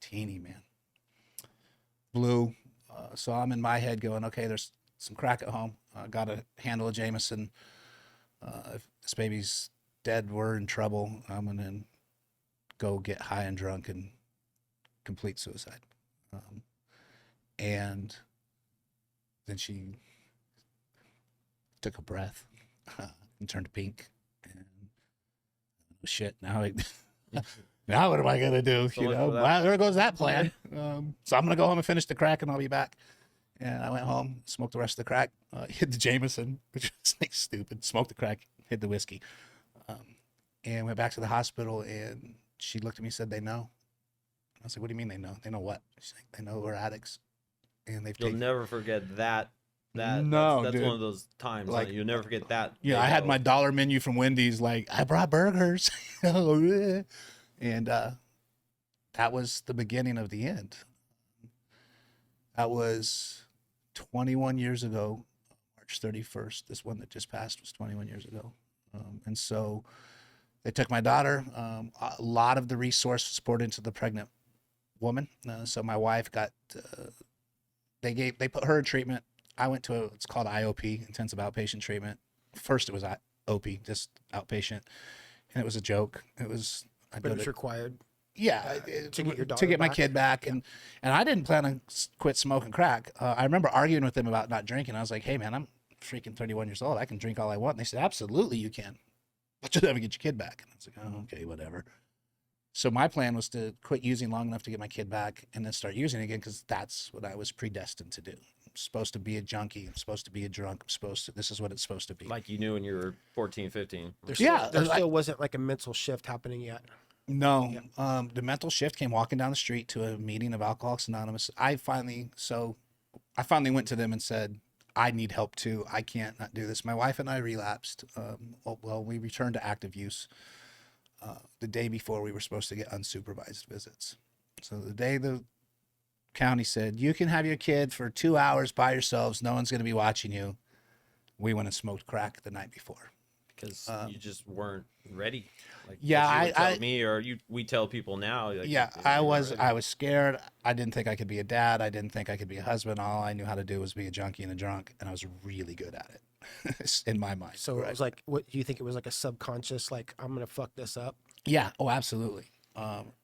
teeny, man. Blue. So I'm in my head going, okay, there's some crack at home. I got to handle a Jameson. If this baby's dead, we're in trouble. I'm going to go get high and drunk and complete suicide. And then she took a breath and turned pink. And shit, now now what am I going to do? So you know, well, there goes that plan. So I'm going to go home and finish the crack and I'll be back. And I went home, smoked the rest of the crack, hid the Jameson, which was like stupid, smoked the crack, hid the whiskey, and went back to the hospital. And she looked at me and said, they know. I was like, what do you mean they know? They know what? She's like, they know we're addicts. And they've You'll never forget that. No, that's dude. one of those times. Like, you'll never forget that. Yeah, I had my dollar menu from Wendy's. Like, I brought burgers. And that was the beginning of the end. That was 21 years ago, March 31st. This one that just passed was 21 years ago. And so they took my daughter. A lot of the resources poured into the pregnant woman. So my wife got, they put her in treatment. I went to it's called IOP, intensive outpatient treatment. First it was OP, just outpatient. And it was a joke. But it was required. Yeah, to get your daughter to get my back. kid back, and I didn't plan on quit smoking crack. I remember arguing with them about not drinking. I was like, "Hey, man, I'm freaking 31 years old. I can drink all I want." And they said, "Absolutely, you can, but you'll never get your kid back." And I was like, "Oh, okay, whatever." So my plan was to quit using long enough to get my kid back, and then start using again because that's what I was predestined to do. I'm supposed to be a junkie. I'm supposed to be a drunk. This is what it's supposed to be. Like you knew when you were 14, 15. There still wasn't like a mental shift happening yet. No, the mental shift came walking down the street to a meeting of Alcoholics Anonymous. I finally went to them and said, I need help too. I can't not do this. My wife and I relapsed. We returned to active use the day before we were supposed to get unsupervised visits. So the day the county said, you can have your kid for 2 hours by yourselves. No one's going to be watching you. We went and smoked crack the night before. Because you just weren't ready. Like, yeah, you tell me, or we tell people now. Like, yeah, I was scared. I didn't think I could be a dad. I didn't think I could be a husband. All I knew how to do was be a junkie and a drunk, and I was really good at it in my mind. So it was like, what do you think it was like a subconscious, like, I'm going to fuck this up? Yeah. Oh, absolutely.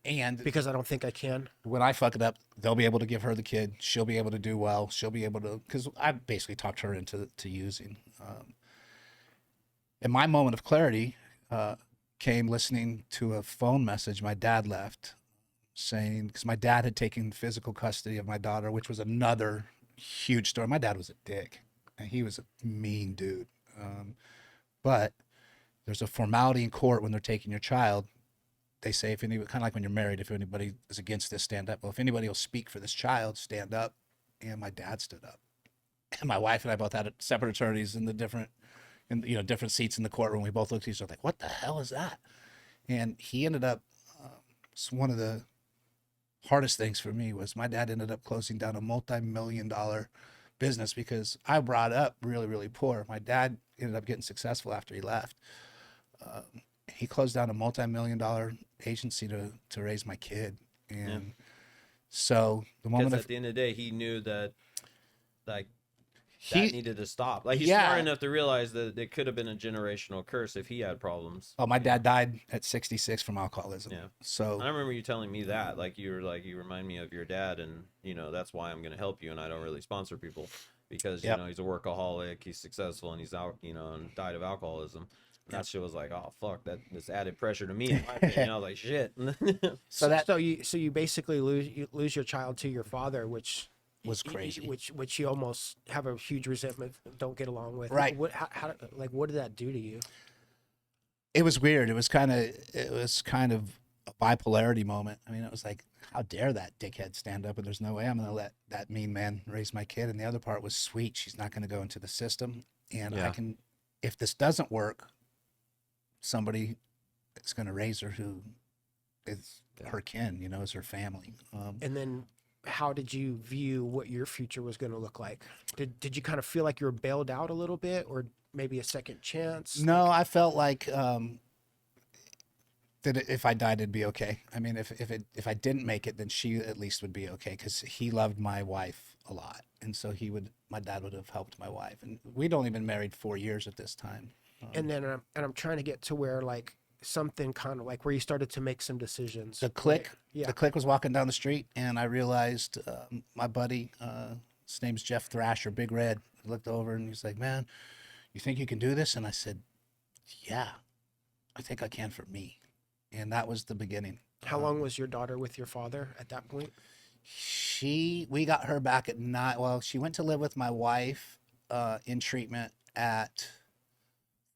And because I don't think I can. When I fuck it up, they'll be able to give her the kid. She'll be able to do well. She'll be able to, because I basically talked her into using. And my moment of clarity came listening to a phone message my dad left saying, because my dad had taken physical custody of my daughter, which was another huge story. My dad was a dick, and he was a mean dude. But there's a formality in court when they're taking your child. They say, if anybody, kind of like when you're married, if anybody is against this, stand up. Well, if anybody will speak for this child, stand up. And my dad stood up. And my wife and I both had separate attorneys in the different seats in the courtroom. We both looked at each other like, what the hell is that? And he ended up, one of the hardest things for me was my dad ended up closing down a multi-million-dollar business because I brought up really, really poor. My dad ended up getting successful after he left. he closed down a multi-million-dollar agency to raise my kid. And so the moment Because at the end of the day, he knew that, like, he that needed to stop. Like, he's smart enough to realize that it could have been a generational curse if he had problems. Oh, my dad died at 66 from alcoholism. Yeah. So I remember you telling me that, like, you remind me of your dad, and, you know, that's why I'm going to help you, and I don't really sponsor people because, you know, he's a workaholic, he's successful, and he's out, you know, and died of alcoholism. And that shit was like, oh, fuck, that just added pressure to me, in my opinion. I was like, shit. So you basically lose your child to your father, which was crazy. Which you almost have a huge resentment, don't get along with. Right. What did that do to you? It was weird. It was kind of a bipolarity moment. I mean, it was like, how dare that dickhead stand up, and there's no way I'm going to let that mean man raise my kid. And the other part was, sweet, she's not going to go into the system. And I can, if this doesn't work, somebody is going to raise her who is her kin, you know, is her family. And then how did you view what your future was going to look like? Did you kind of feel like you were bailed out a little bit, or maybe a second chance? No, I felt like that if I died, it'd be okay. I mean, if I didn't make it, then she at least would be okay, because he loved my wife a lot, and so my dad would have helped my wife, and we'd only been married 4 years at this time. And then I'm trying to get to where, like, something kind of like where you started to make some decisions. The click was walking down the street, and I realized my buddy, his name's Jeff Thrasher, Big Red, looked over and he's like, man, you think you can do this? And I said, yeah, I think I can for me. And that was the beginning. How long was your daughter with your father at that point? We got her back at 9. Well, she went to live with my wife in treatment at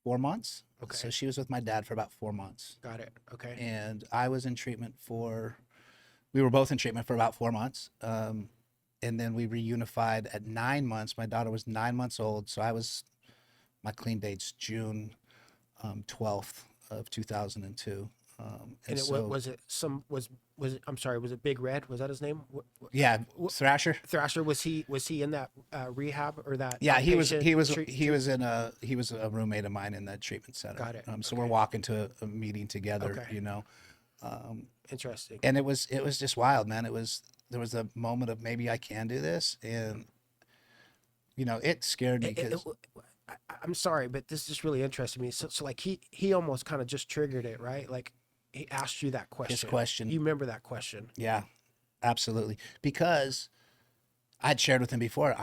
4 months. Okay. So she was with my dad for about 4 months. Got it. Okay. And I was in treatment we were both in treatment for about 4 months. And then we reunified at 9 months. My daughter was 9 months old. So my clean date's June 12th of 2002. And was it Big Red? Was that his name? Yeah, Thrasher. Thrasher, was he in that rehab or that? Yeah, he was a roommate of mine in that treatment center. Got it. So we're walking to a meeting together, you know. Interesting. And it was just wild, man. There was a moment of, maybe I can do this, and you know, it scared me because I'm sorry, but this just really interested me. So like he almost kind of just triggered it, right? Like, he asked you that question. His question. You remember that question? Yeah, absolutely. Because I'd shared with him before,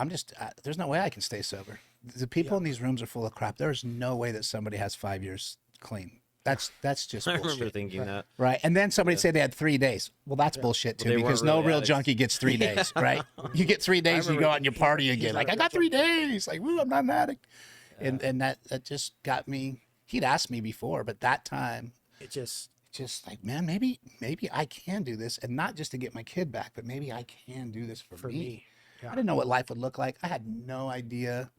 there's no way I can stay sober. The people in these rooms are full of crap. There's no way that somebody has 5 years clean. That's just I bullshit. remember thinking that. Right. And then somebody said they had 3 days. Well, that's bullshit too, because no real junkie gets 3 days, right? You get 3 days and you go out and you party again. Like, I got 3 days. Like, woo, I'm not an addict. Yeah. And that just got me. He'd asked me before, but that time it just like, man, maybe I can do this, and not just to get my kid back, but maybe I can do this for me. Yeah. I didn't know what life would look like. I had no idea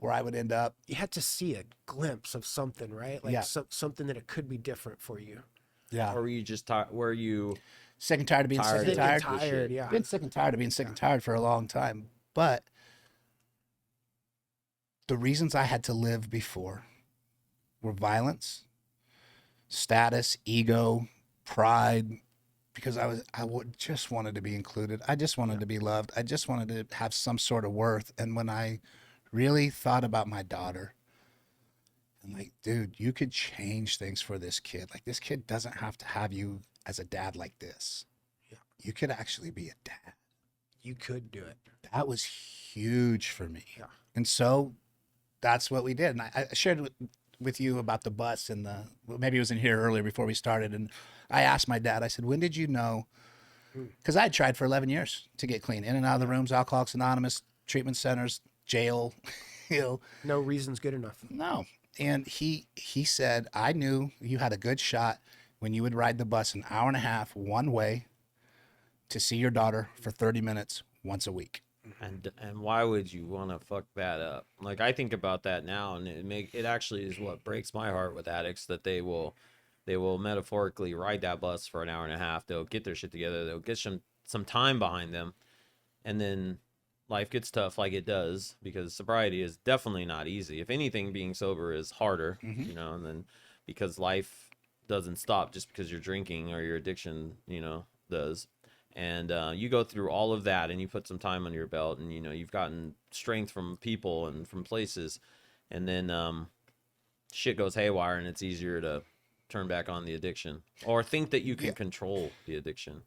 where I would end up. You had to see a glimpse of something, right? Like something that it could be different for you. Yeah. Or were you just tired? Were you sick and tired of being sick and tired? Tired, yeah. Been sick and tired of being sick and tired for a long time. But the reasons I had to live before were violence, status, ego, pride, because just wanted to be included. I just wanted to be loved. I just wanted to have some sort of worth. And when I really thought about my daughter, I'm like, dude, you could change things for this kid. Like, this kid doesn't have to have you as a dad like this. Yeah. You could actually be a dad. You could do it. That was huge for me. Yeah. And so that's what we did. And I shared with you about the bus, and maybe it was in here earlier before we started. And I asked my dad, I said, when did you know? Because I had tried for 11 years to get clean, in and out of the rooms, Alcoholics Anonymous, treatment centers, jail. No reason's good enough. No. And he said, I knew you had a good shot when you would ride the bus an hour and a half one way to see your daughter for 30 minutes once a week. And why would you want to fuck that up? Like, I think about that now, and it actually is what breaks my heart with addicts, that they will metaphorically ride that bus for an hour and a half. They'll get their shit together. They'll get some time behind them, and then life gets tough, like it does, because sobriety is definitely not easy. If anything, being sober is harder, you know. And then because life doesn't stop just because you're drinking or your addiction, does. And you go through all of that and you put some time under your belt and, you've gotten strength from people and from places. And then shit goes haywire and it's easier to turn back on the addiction or think that you can control the addiction,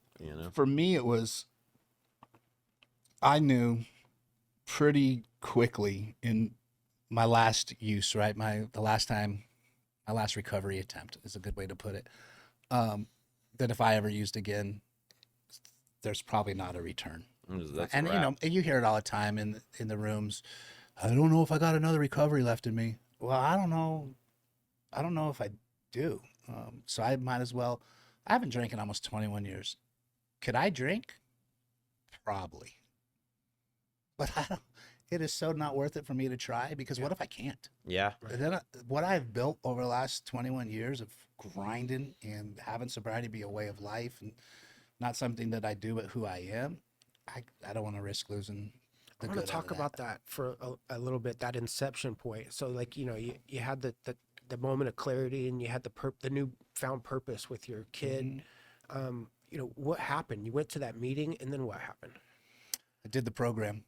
For me, it was, I knew pretty quickly in my last use, right? My last recovery attempt is a good way to put it. That if I ever used again, there's probably not a return. That's and you hear it all the time in the rooms. I don't know if I got another recovery left in me. Well, I don't know if I do. So I might as well. I haven't drank in almost 21 years. Could I drink? Probably. But it is so not worth it for me to try because what if I can't? Yeah. And then what I've built over the last 21 years of grinding and having sobriety be a way of life and not something that I do, but who I am, I don't want to risk losing the I want to talk about that for a little bit, that inception point. So like, you had the moment of clarity and you had the new found purpose with your kid. Mm-hmm. What happened? You went to that meeting and then what happened? I did the program.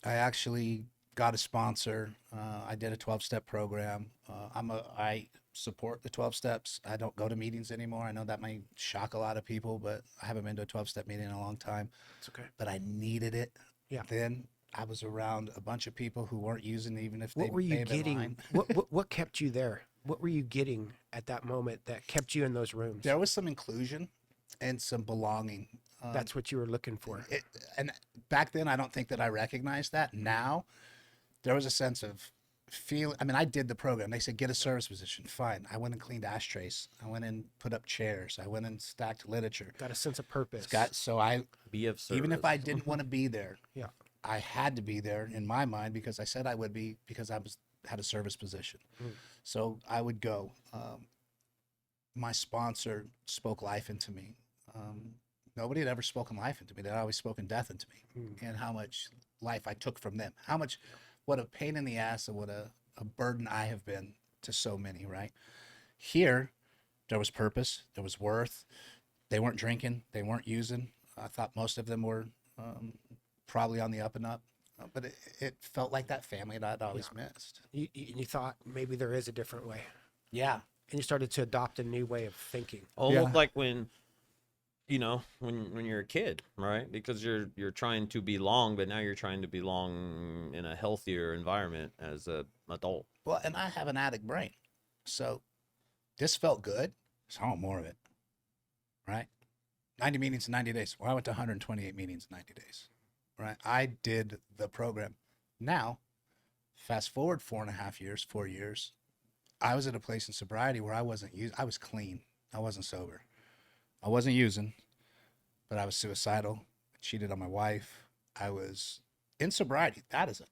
I actually got a sponsor. I did a 12-step program. I support the 12 steps. I don't go to meetings anymore. I know that might shock a lot of people, but I haven't been to a 12-step meeting in a long time. It's okay. But I needed it. Yeah. Then I was around a bunch of people who weren't using, even if they what were you may getting? line. What kept you there? What were you getting at that moment that kept you in those rooms? There was some inclusion and some belonging. That's what you were looking for. And back then, I don't think that I recognized that. Now, there was a sense of feeling. I mean, I did the program. They said, get a service position. Fine. I went and cleaned ashtrays. I went and put up chairs. I went and stacked literature. Got a sense of purpose. Be of service. Even if I didn't want to be there, yeah, I had to be there in my mind because I said I would be because I had a service position. So I would go. My sponsor spoke life into me. Nobody had ever spoken life into me. They'd always spoken death into me, and how much life I took from them. What a pain in the ass and what a burden I have been to so many, right? Here, there was purpose. There was worth. They weren't drinking. They weren't using. I thought most of them were probably on the up and up. But it felt like that family that I'd always missed. You thought maybe there is a different way. Yeah. And you started to adopt a new way of thinking. Almost like when you're a kid, right? Because you're trying to belong, but now you're trying to belong in a healthier environment as an adult. Well, and I have an addict brain. So this felt good. So I want more of it, right? 90 meetings in 90 days. Well, I went to 128 meetings in 90 days, right? I did the program. Now, fast forward 4 years, I was at a place in sobriety where I was clean. I wasn't sober. I wasn't using, but I was suicidal. I cheated on my wife. I was in sobriety. That is a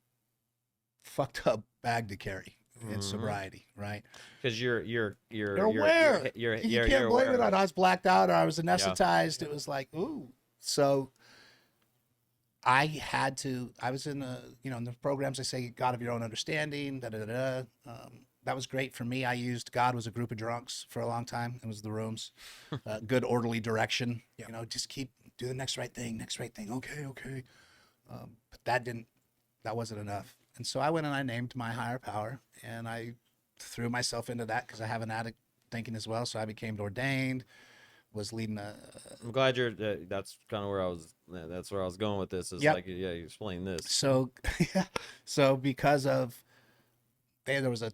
fucked up bag to carry in sobriety, right? Because you're aware. You can't blame it on I was blacked out or I was anesthetized. It was like, ooh. So I was in in the programs they say God of your own understanding, that was great for me. I used God was a group of drunks for a long time. It was the rooms, good orderly direction. Yeah. Just keep do the next right thing. Okay. But that wasn't enough. And so I went and I named my higher power and I threw myself into that because I have an addict thinking as well. So I became ordained, was leading I'm glad that's kind of where I was. That's where I was going with this. Is like, you explain this. So, so because of, there was a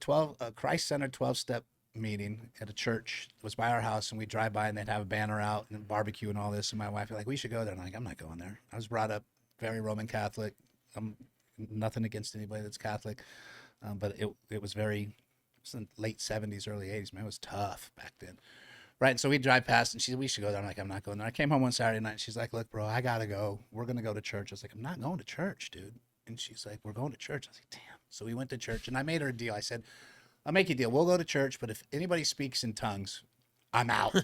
Christ-centered 12-step meeting at a church. It was by our house, and we'd drive by, and they'd have a banner out and barbecue and all this. And my wife was like, we should go there. And I'm like, I'm not going there. I was brought up very Roman Catholic. I'm nothing against anybody that's Catholic, but it was in the late 70s, early 80s. Man, it was tough back then. Right, and so we'd drive past, and she said, we should go there. I'm like, I'm not going there. I came home one Saturday night, and she's like, look, bro, I got to go. We're going to go to church. I was like, I'm not going to church, dude. And she's like, we're going to church. I was like, damn. So we went to church, and I made her a deal. I said, I'll make you a deal. We'll go to church, but if anybody speaks in tongues, I'm out.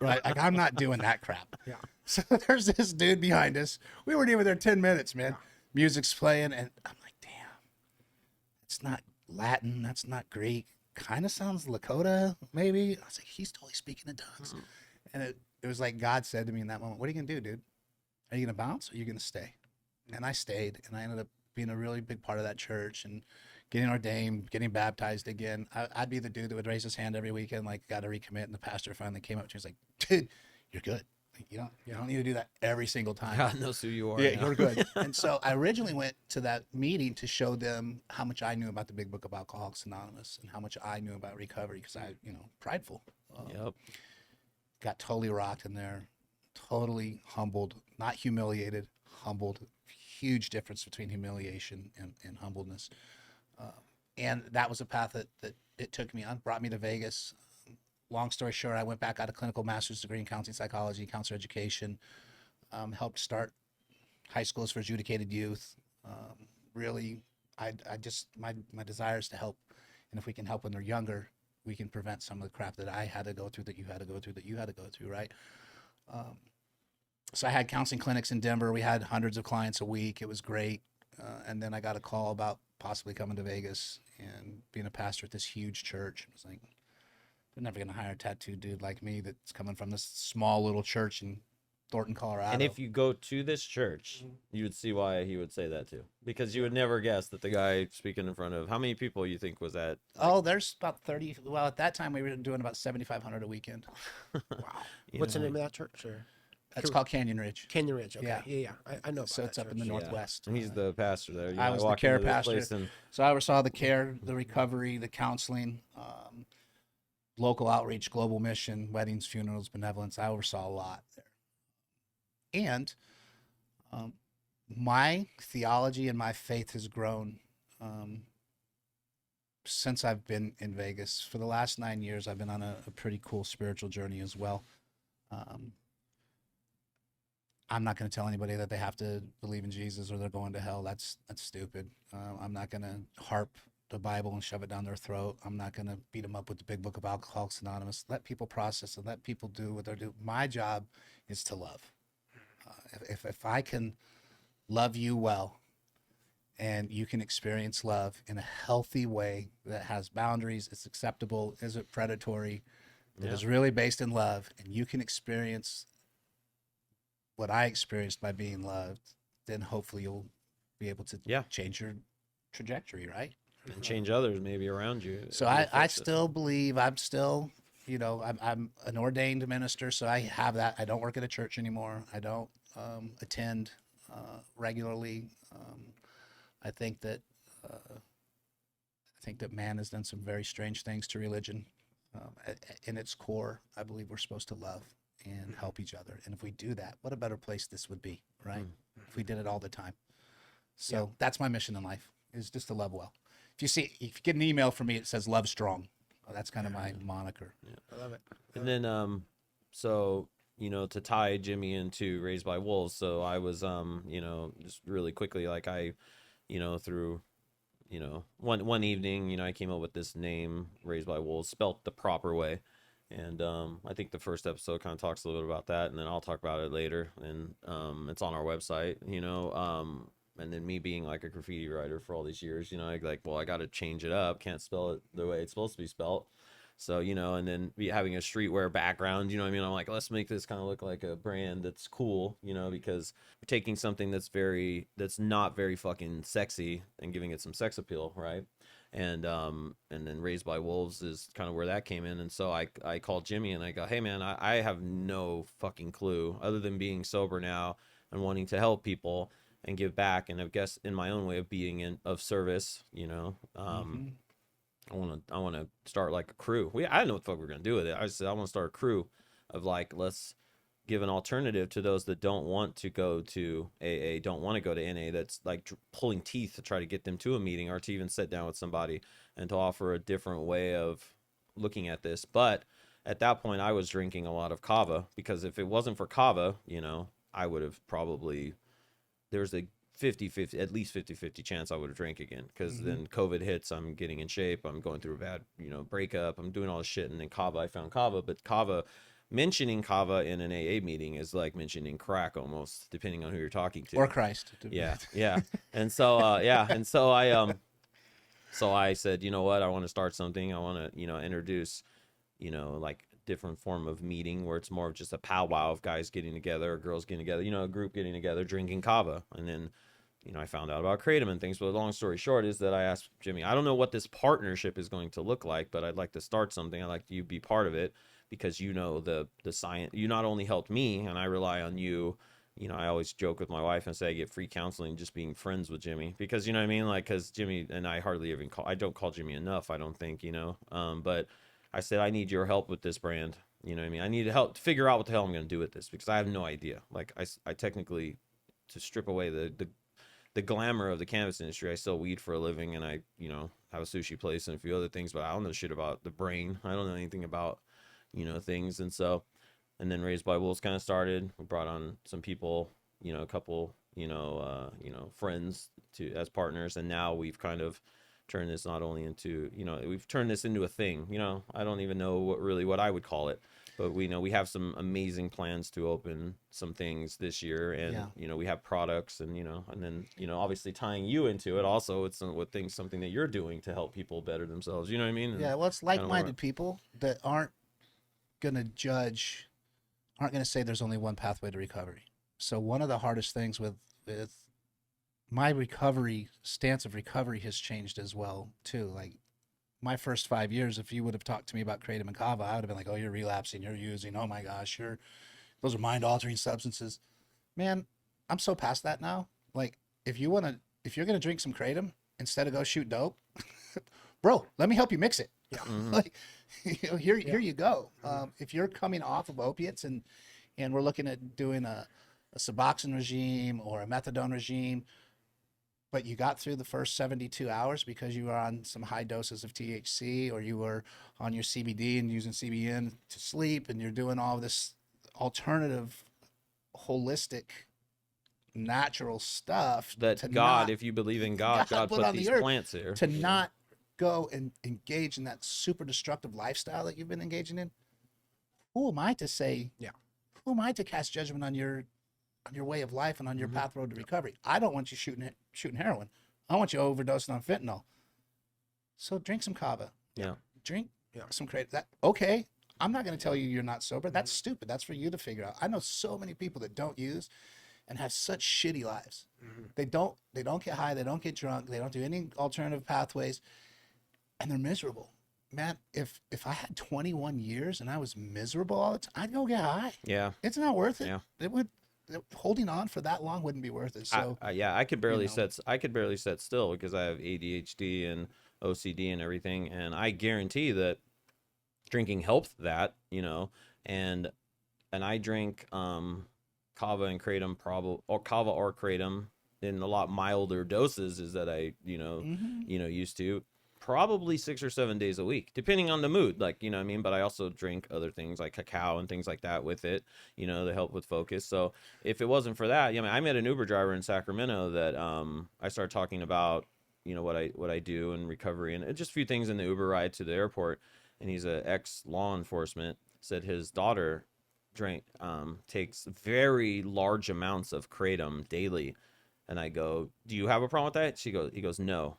Right? Like, I'm not doing that crap. Yeah. So there's this dude behind us. We weren't even there 10 minutes, man. Yeah. Music's playing, and I'm like, damn. It's not Latin. That's not Greek. kind of sounds Lakota, maybe. I was like, he's totally speaking in tongues. And it was like God said to me in that moment, what are you going to do, dude? Are you going to bounce or are you going to stay? And I stayed, and I ended up being a really big part of that church and getting ordained, getting baptized again. I'd be the dude that would raise his hand every weekend, like, got to recommit. And the pastor finally came up to me and was like, dude, you're good. You don't need to do that every single time. God knows who you are. Yeah, now. you're good. And so I originally went to that meeting to show them how much I knew about the Big Book of Alcoholics Anonymous and how much I knew about recovery, because I, prideful. Yep. Got totally rocked in there, totally humbled, not humiliated, humbled. Huge difference between humiliation and humbleness. And that was a path that it took me on, brought me to Vegas. Long story short, I went back, got a clinical master's degree in counseling psychology, counselor education, helped start high schools for adjudicated youth. Really, I just, my desire is to help. And if we can help when they're younger, we can prevent some of the crap that I had to go through, that you had to go through, that you had to go through, right? So I had counseling clinics in Denver. We had hundreds of clients a week. It was great. And then I got a call about possibly coming to Vegas and being a pastor at this huge church. I was like, they're never going to hire a tattooed dude like me that's coming from this small little church in Thornton, Colorado. And if you go to this church, you would see why he would say that too. Because you would never guess that the guy speaking in front of, how many people you think was at? Oh, there's about 30. Well, at that time we were doing about 7,500 a weekend. Wow. What's the name of that church? Or? It's called Canyon Ridge. Canyon Ridge. Okay. Yeah. I know about So that it's up church. in the Northwest. And he's the pastor there. I was the walk care into this pastor. place and- So I oversaw the care, the recovery, the counseling, local outreach, global mission, weddings, funerals, benevolence. I oversaw a lot there. And my theology and my faith has grown since I've been in Vegas. For the last 9 years, I've been on a pretty cool spiritual journey as well. I'm not going to tell anybody that they have to believe in Jesus or they're going to hell. That's stupid. I'm not going to harp the Bible and shove it down their throat. I'm not going to beat them up with the Big Book of Alcoholics Anonymous. Let people process and let people do what they're doing. My job is to love. If I can love you well and you can experience love in a healthy way that has boundaries, it's acceptable, isn't predatory, that is really based in love, and you can experience what I experienced by being loved, then hopefully you'll be able to change your trajectory, right? And change others maybe around you. So I still believe, I'm still, I'm an ordained minister, so I have that. I don't work at a church anymore. I don't attend regularly. I think that man has done some very strange things to religion. In its core, I believe we're supposed to love and help each other. And if we do that, what a better place this would be, right? If we did it all the time. So that's my mission in life, is just to love well. If you get an email from me, it says love strong. Well, that's kind of my moniker. Yeah. I love it. And then, so, to tie Jimmy into Raised by Wolves. So I was, just really quickly, like through, one evening, I came up with this name, Raised by Wolves, spelt the proper way. And I think the first episode kind of talks a little bit about that, and then I'll talk about it later. And it's on our website, and then me being like a graffiti writer for all these years, I got to change it up. Can't spell it the way it's supposed to be spelled. So, and then having a streetwear background, I'm like, let's make this kind of look like a brand that's cool, because we're taking something that's not very fucking sexy and giving it some sex appeal, right? And then Raised by Wolves is kind of where that came in. And so I called Jimmy and I go, hey man, I have no fucking clue other than being sober now and wanting to help people and give back. And I guess in my own way of being of service, I want to start like a crew. I didn't know what the fuck we were going to do with it. I said, I want to start a crew of like, let's give an alternative to those that don't want to go to AA, don't want to go to NA, that's like pulling teeth to try to get them to a meeting or to even sit down with somebody and to offer a different way of looking at this. But at that point I was drinking a lot of kava, because if it wasn't for kava, I would have probably, there's a 50-50, at least 50-50 chance I would have drank again, because then COVID hits, I'm getting in shape, I'm going through a bad, breakup, I'm doing all this shit, and then kava, I found kava, but mentioning kava in an AA meeting is like mentioning crack almost, depending on who you're talking to. Or Christ. Yeah. And so, and so I So I said, you know what, I want to start something. I want to, introduce, like different form of meeting where it's more of just a powwow of guys getting together or girls getting together, a group getting together, drinking kava. And then, I found out about Kratom and things. But long story short is that I asked Jimmy, I don't know what this partnership is going to look like, but I'd like to start something. I'd like you to be part of it because the science. You not only helped me, and I rely on you. I always joke with my wife and say I get free counseling just being friends with Jimmy because, you know what I mean? Like, because Jimmy and I hardly even I don't call Jimmy enough, I don't think, but I said, I need your help with this brand. You know what I mean? I need help to figure out what the hell I'm going to do with this because I have no idea. Like, I technically, to strip away the glamour of the cannabis industry, I sell weed for a living and I, have a sushi place and a few other things, but I don't know shit about the brain. I don't know anything about, things. And so, and then Raised by Wolves kind of started. We brought on some people, a couple, friends as partners. And now we've kind of turned this not only into, we've turned this into a thing, I don't even know what I would call it. But we have some amazing plans to open some things this year, and we have products, and and then obviously tying you into it also, it's something that you're doing to help people better themselves. You know what I mean? And well, it's like-minded people that aren't gonna judge, aren't gonna say there's only one pathway to recovery. So one of the hardest things with my stance of recovery has changed as well too. Like, my first 5 years, if you would have talked to me about Kratom and Kava, I would have been like, oh, you're relapsing, you're using, oh my gosh, those are mind-altering substances. Man, I'm so past that now. Like, if you're going to drink some Kratom instead of go shoot dope, bro, let me help you mix it. Yeah. Mm-hmm. Like, here you go. If you're coming off of opiates and we're looking at doing a Suboxone regime or a methadone regime, but you got through the first 72 hours because you were on some high doses of THC, or you were on your CBD and using CBN to sleep, and you're doing all this alternative, holistic, natural stuff. That God, if you believe in God put these plants here. To not go and engage in that super destructive lifestyle that you've been engaging in. Who am I to say? Yeah. Who am I to cast judgment on your way of life and on your path road to recovery? I don't want you shooting heroin. I want you overdosing on fentanyl. So drink some kava. Yeah. Drink some Kratom. That okay. I'm not going to tell you you're not sober. That's stupid. That's for you to figure out. I know so many people that don't use and have such shitty lives. They don't get high. They don't get drunk. They don't do any alternative pathways, and they're miserable. Man, if I had 21 years and I was miserable all the time, I'd go get high. Yeah. It's not worth it. Yeah. It would. Holding on for that long wouldn't be worth it. So I could barely sit still because I have ADHD and OCD and everything, and I guarantee that drinking helped that, and I drink kava and kratom, or kava or kratom in a lot milder doses is that I used to, probably 6 or 7 days a week, depending on the mood, like, you know what I mean? But I also drink other things like cacao and things like that with it, to help with focus. So if it wasn't for that, I met an Uber driver in Sacramento that I started talking about, what I do in recovery and just a few things in the Uber ride to the airport. And he's a ex-law enforcement, said his daughter takes very large amounts of kratom daily. And I go, do you have a problem with that? He goes, no.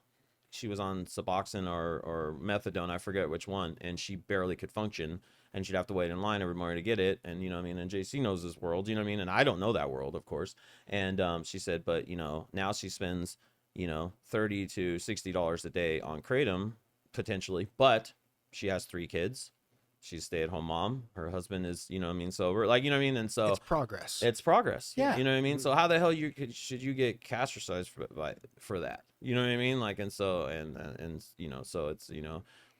She was on Suboxone or methadone, I forget which one, and she barely could function, and she'd have to wait in line every morning to get it. And and JC knows this world, and I don't know that world, of course. And she said, but now she spends $30 to $60 a day on kratom potentially, but she has 3 kids. She's a stay-at-home mom. Her husband is, sober. Like, and so it's progress. It's progress. Yeah. You know what I mean? So how the hell should you get castricized for that? You know what I mean? Like, and so, and so it's,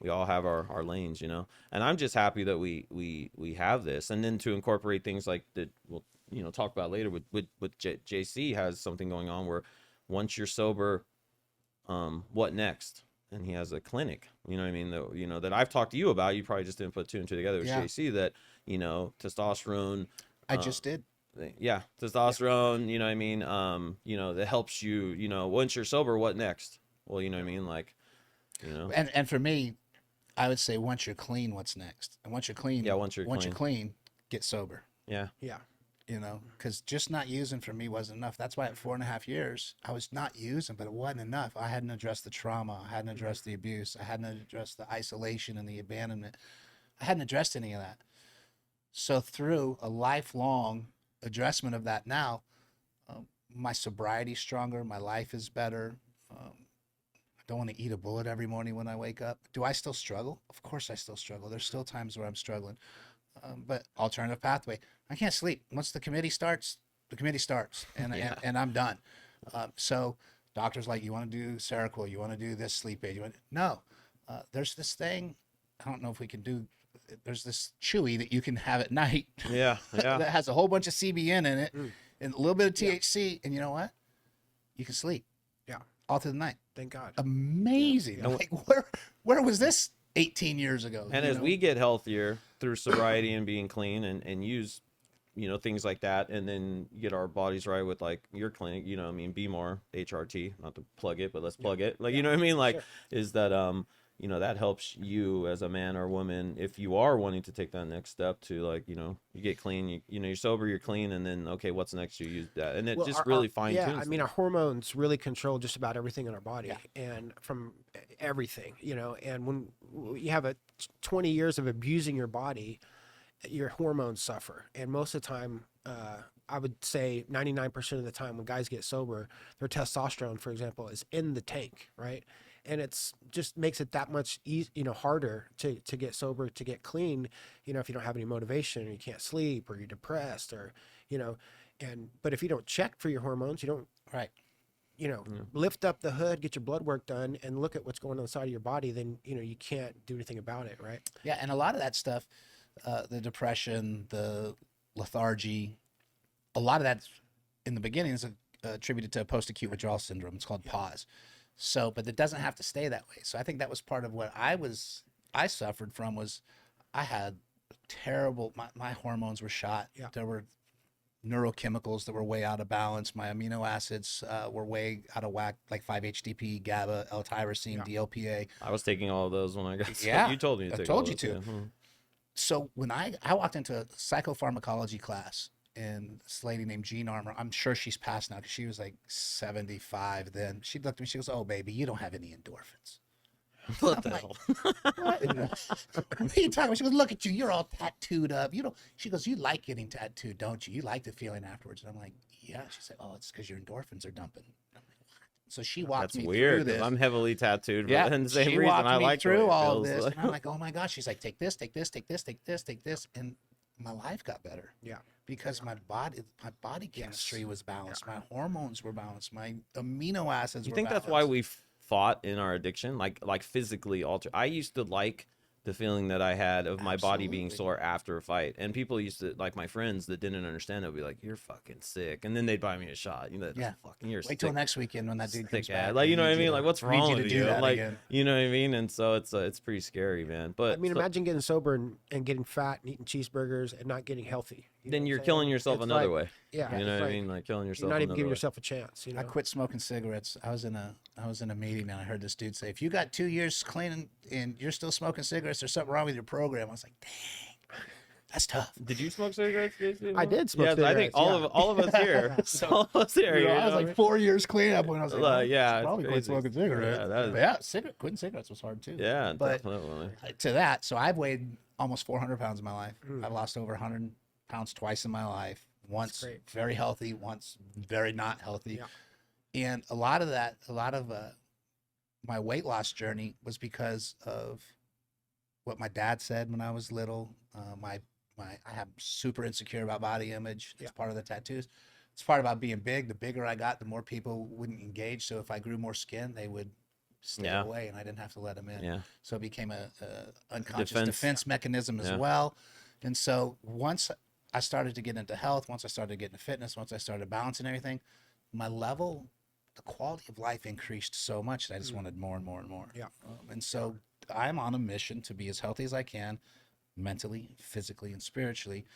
we all have our lanes, and I'm just happy that we have this. And then to incorporate things like that we'll, talk about later with JC has something going on where once you're sober, what next? And he has a clinic, that I've talked to you about. You probably just didn't put 2 and 2 together with JC that, testosterone. I just did. Yeah. Testosterone, that helps you, once you're sober, what next? Well, like, And for me, I would say once you're clean, what's next? And once you're clean, once you're clean, get sober. Yeah. Yeah. you know, because just not using for me wasn't enough. That's why at 4.5 years, I was not using, but it wasn't enough. I hadn't addressed the trauma. I hadn't addressed the abuse. I hadn't addressed the isolation and the abandonment. I hadn't addressed any of that. So through a lifelong addressment of that now, my sobriety's stronger. My life is better. I don't want to eat a bullet every morning when I wake up. Do I still struggle? Of course I still struggle. There's still times where I'm struggling. But alternative pathway. I can't sleep. Once the committee starts, the committee starts, and I'm done. So doctors like, you want to do Seroquel, you want to do this sleep aid. No, there's this thing. I don't know if we can do. There's this chewy that you can have at night. Yeah. that has a whole bunch of CBN in it and a little bit of THC, and you know what? You can sleep. Yeah. All through the night. Thank God. Amazing. Yeah. Like where was this 18 years ago? And as we get healthier through sobriety and being clean and use, things like that, and then get our bodies right with like your clinic, Be More HRT, not to plug it, but let's plug it. Like, you know what I mean? Like, is that, that helps you as a man or woman if you are wanting to take that next step to like, you get clean, you're sober, you're clean, and then, okay, what's next? You use that. And it just really fine tunes. Yeah, I mean, our hormones really control just about everything in our body and from everything, and when you have 20 years of abusing your body, your hormones suffer. And most of the time, I would say 99% of the time when guys get sober, their testosterone, for example, is in the tank, right? And it's just makes it that much harder to get sober, to get clean, if you don't have any motivation, or you can't sleep, or you're depressed, or, but if you don't check for your hormones, you don't, lift up the hood, get your blood work done, and look at what's going on inside of your body, then, you can't do anything about it, right? Yeah, and a lot of that stuff, the depression, the lethargy, a lot of that's in the beginning is attributed to post-acute withdrawal syndrome. It's called PAWS. So, but it doesn't have to stay that way. So I think that was part of what I suffered from was I had terrible, my hormones were shot. Yeah. There were neurochemicals that were way out of balance. My amino acids were way out of whack, like 5-HTP, GABA, L-tyrosine, DLPA. I was taking all of those when I got Yeah. You told me to I take told all you those, to. yeah. So when I walked into a psychopharmacology class, and this lady named Jean Armour, I'm sure she's passed now because she was like 75 then. She looked at me, she goes, "Oh, baby, you don't have any endorphins." What the hell? What are you talking about? She goes, "Look at you, you're all tattooed up. You don't." She goes, "You like getting tattooed, don't you? You like the feeling afterwards." And I'm like, "Yeah." She said, "Oh, it's because your endorphins are dumping." I'm like, "What?" So she walked That's me weird. through this. I'm heavily tattooed. Yeah, And the same she reason walked I me like through all this. this. And I'm like, "Oh my gosh." She's like, "Take this, take this, take this, take this, take this," and my life got better. Yeah. Because my body chemistry was balanced, my hormones were balanced, my amino acids You were think balanced. that's why we fought in our addiction? Like physically alter. I used to like the feeling that I had of my body being Absolutely. sore after a fight. And people used to, like my friends that didn't understand, they'd be like, "You're fucking sick." And then they'd buy me a shot. Yeah. Fucking, you're Wait till sick. next weekend when that dude comes Thick back. ass. Like, you know what I mean? Like, what's wrong with to you? do that Like, again. you know what I mean? And so it's pretty scary, man. But I mean, so- imagine getting sober and getting fat and eating cheeseburgers and not getting healthy. You know then what you're I'm killing saying? yourself It's another like- way. Yeah. You know it's what I like mean? Like killing You're yourself not even another giving way. yourself a chance. I quit smoking cigarettes. I was in a meeting and I heard this dude say, "If you got 2 years clean and you're still smoking cigarettes, there's something wrong with your program." I was like, "Dang, that's tough." Did you smoke cigarettes, Jason? I did smoke I think cigarettes, all yeah. of us here. all of us here. You know, you I was know? like 4 years clean up when I was like, "Oh, Yeah, I it's probably quit crazy. smoking cigarettes." Yeah, that is- But yeah, quitting cigarettes was hard too. Yeah, but definitely. to that, so I've weighed almost 400 pounds in my life. I've lost over 100 pounds twice in my life. Once great. very healthy, once very not healthy. Yeah. And a lot of my weight loss journey was because of what my dad said when I was little. I have super insecure about body image. It's part of the tattoos. It's part about being big. The bigger I got, the more people wouldn't engage. So if I grew more skin, they would stay Yeah. away, and I didn't have to let them in. Yeah. So it became a unconscious Defense. defense mechanism as Yeah. well. And so once I started to get into health, once I started getting into fitness, once I started balancing everything, my level, the quality of life increased so much that I just wanted more and more and more. Yeah. And so I'm on a mission to be as healthy as I can, mentally, physically, and spiritually.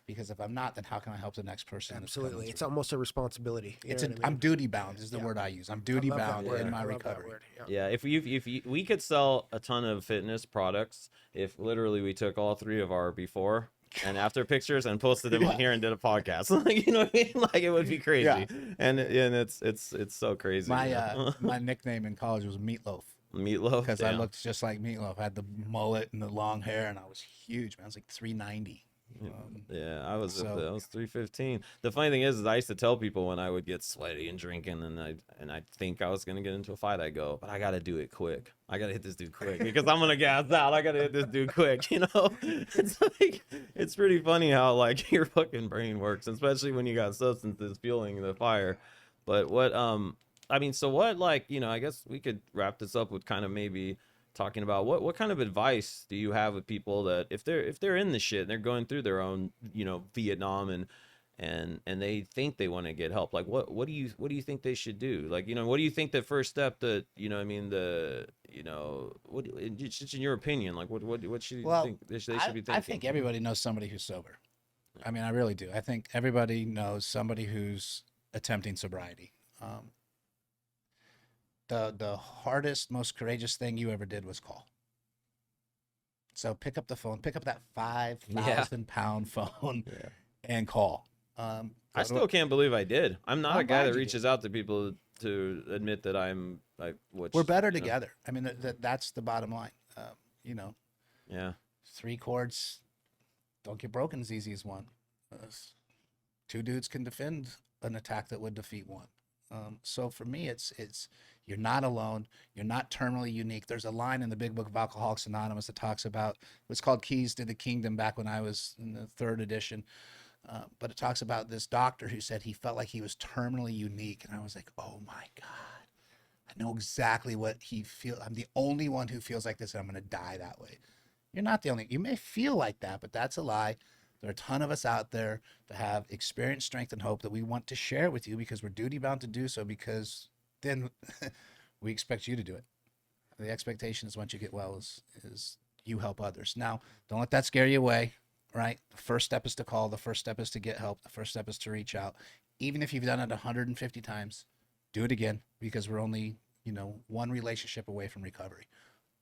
Because if I'm not, then how can I help the next person? that's coming Absolutely. It's through? almost a responsibility. You It's know what I I'm mean? duty bound is the Yeah. word I use. I'm I duty love that bound word. in my I love that recovery. word. Yeah. Yeah, if we could sell a ton of fitness products if literally we took all three of our before and after pictures and posted them on here and did a podcast. Like, you know what I mean? Like, it would be crazy. Yeah. And it's so crazy. My my nickname in college was Meatloaf. Meatloaf, Because I looked just like Meatloaf. I had the mullet and the long hair, and I was huge, man. I was like 390. Yeah, I was 315. The funny thing is I used to tell people when I would get sweaty and drinking, and I think I was gonna get into a fight, I go, but I gotta do it quick. I gotta hit this dude quick because I'm gonna gas out. I gotta hit this dude quick. You know, it's like, it's pretty funny how like your fucking brain works, especially when you got substances fueling the fire. But what I mean, so what, like, you know, I guess we could wrap this up with kind of maybe talking about what kind of advice do you have with people that if they're in the shit and they're going through their own, you know, Vietnam and they think they want to get help, like what do you think they should do? Like, you know, what do you think the first step that, you know, I mean, the, you know, what just in your opinion, like what should you think they should be thinking? I think everybody knows somebody who's sober. I mean, I really do. I think everybody knows somebody who's attempting sobriety. The hardest, most courageous thing you ever did was call. So pick up the phone, pick up that 5,000 pound phone and call. I still can't believe I did. I'm not a guy that reaches did. out to people to admit that I'm like, we're better together. I mean, that's the bottom line. You know, yeah, 3 chords don't get broken as easy as one. 2 dudes can defend an attack that would defeat one. So for me, it's you're not alone. You're not terminally unique. There's a line in the Big Book of Alcoholics Anonymous that talks about, it's called Keys to the Kingdom back when I was in the 3rd edition. But it talks about this doctor who said he felt like he was terminally unique. And I was like, oh my God, I know exactly what he feels. I'm the only one who feels like this, and I'm going to die that way. You're not the only, you may feel like that, but that's a lie. There are a ton of us out there that have experience, strength, and hope that we want to share with you because we're duty bound to do so, because then we expect you to do it. The expectation is once you get well is you help others. Now, don't let that scare you away, right? The first step is to call. The first step is to get help. The first step is to reach out. Even if you've done it 150 times, do it again, because we're only, you know, one relationship away from recovery,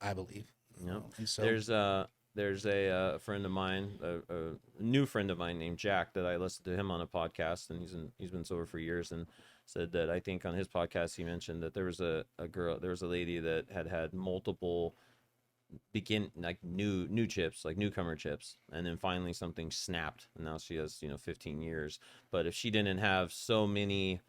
I believe. Yep. And so there's a friend of mine, a new friend of mine named Jack, that I listened to him on a podcast, and he's been sober for years, and said that, I think on his podcast he mentioned that there was a lady that had multiple new chips, like newcomer chips, and then finally something snapped, and now she has, you know, 15 years. But if she didn't have so many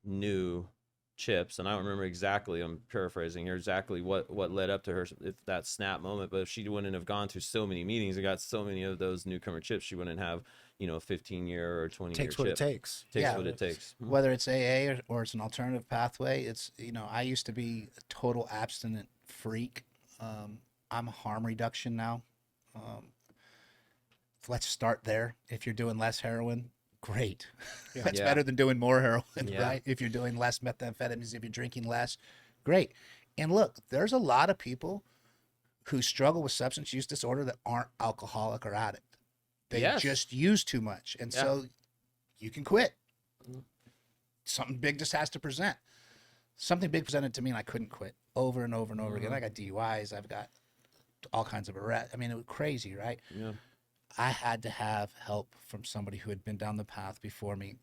new chips, and I don't remember exactly, I'm paraphrasing here, exactly what led up to her, if that snap moment, but if she wouldn't have gone to so many meetings and got so many of those newcomer chips, she wouldn't have, you know, a 15-year or 20-year Takes what chip. it takes. Takes what it takes. Whether it's AA or it's an alternative pathway, it's, you know, I used to be a total abstinent freak. I'm harm reduction now. Let's start there. If you're doing less heroin, great. That's better than doing more heroin, right? If you're doing less methamphetamines, if you're drinking less, great. And look, there's a lot of people who struggle with substance use disorder that aren't alcoholic or addict. They just use too much. And so you can quit. Something big just has to present. Something big presented to me and I couldn't quit over and over and over again. I got DUIs. I've got all kinds of arrests. I mean, it was crazy, right? Yeah. I had to have help from somebody who had been down the path before me.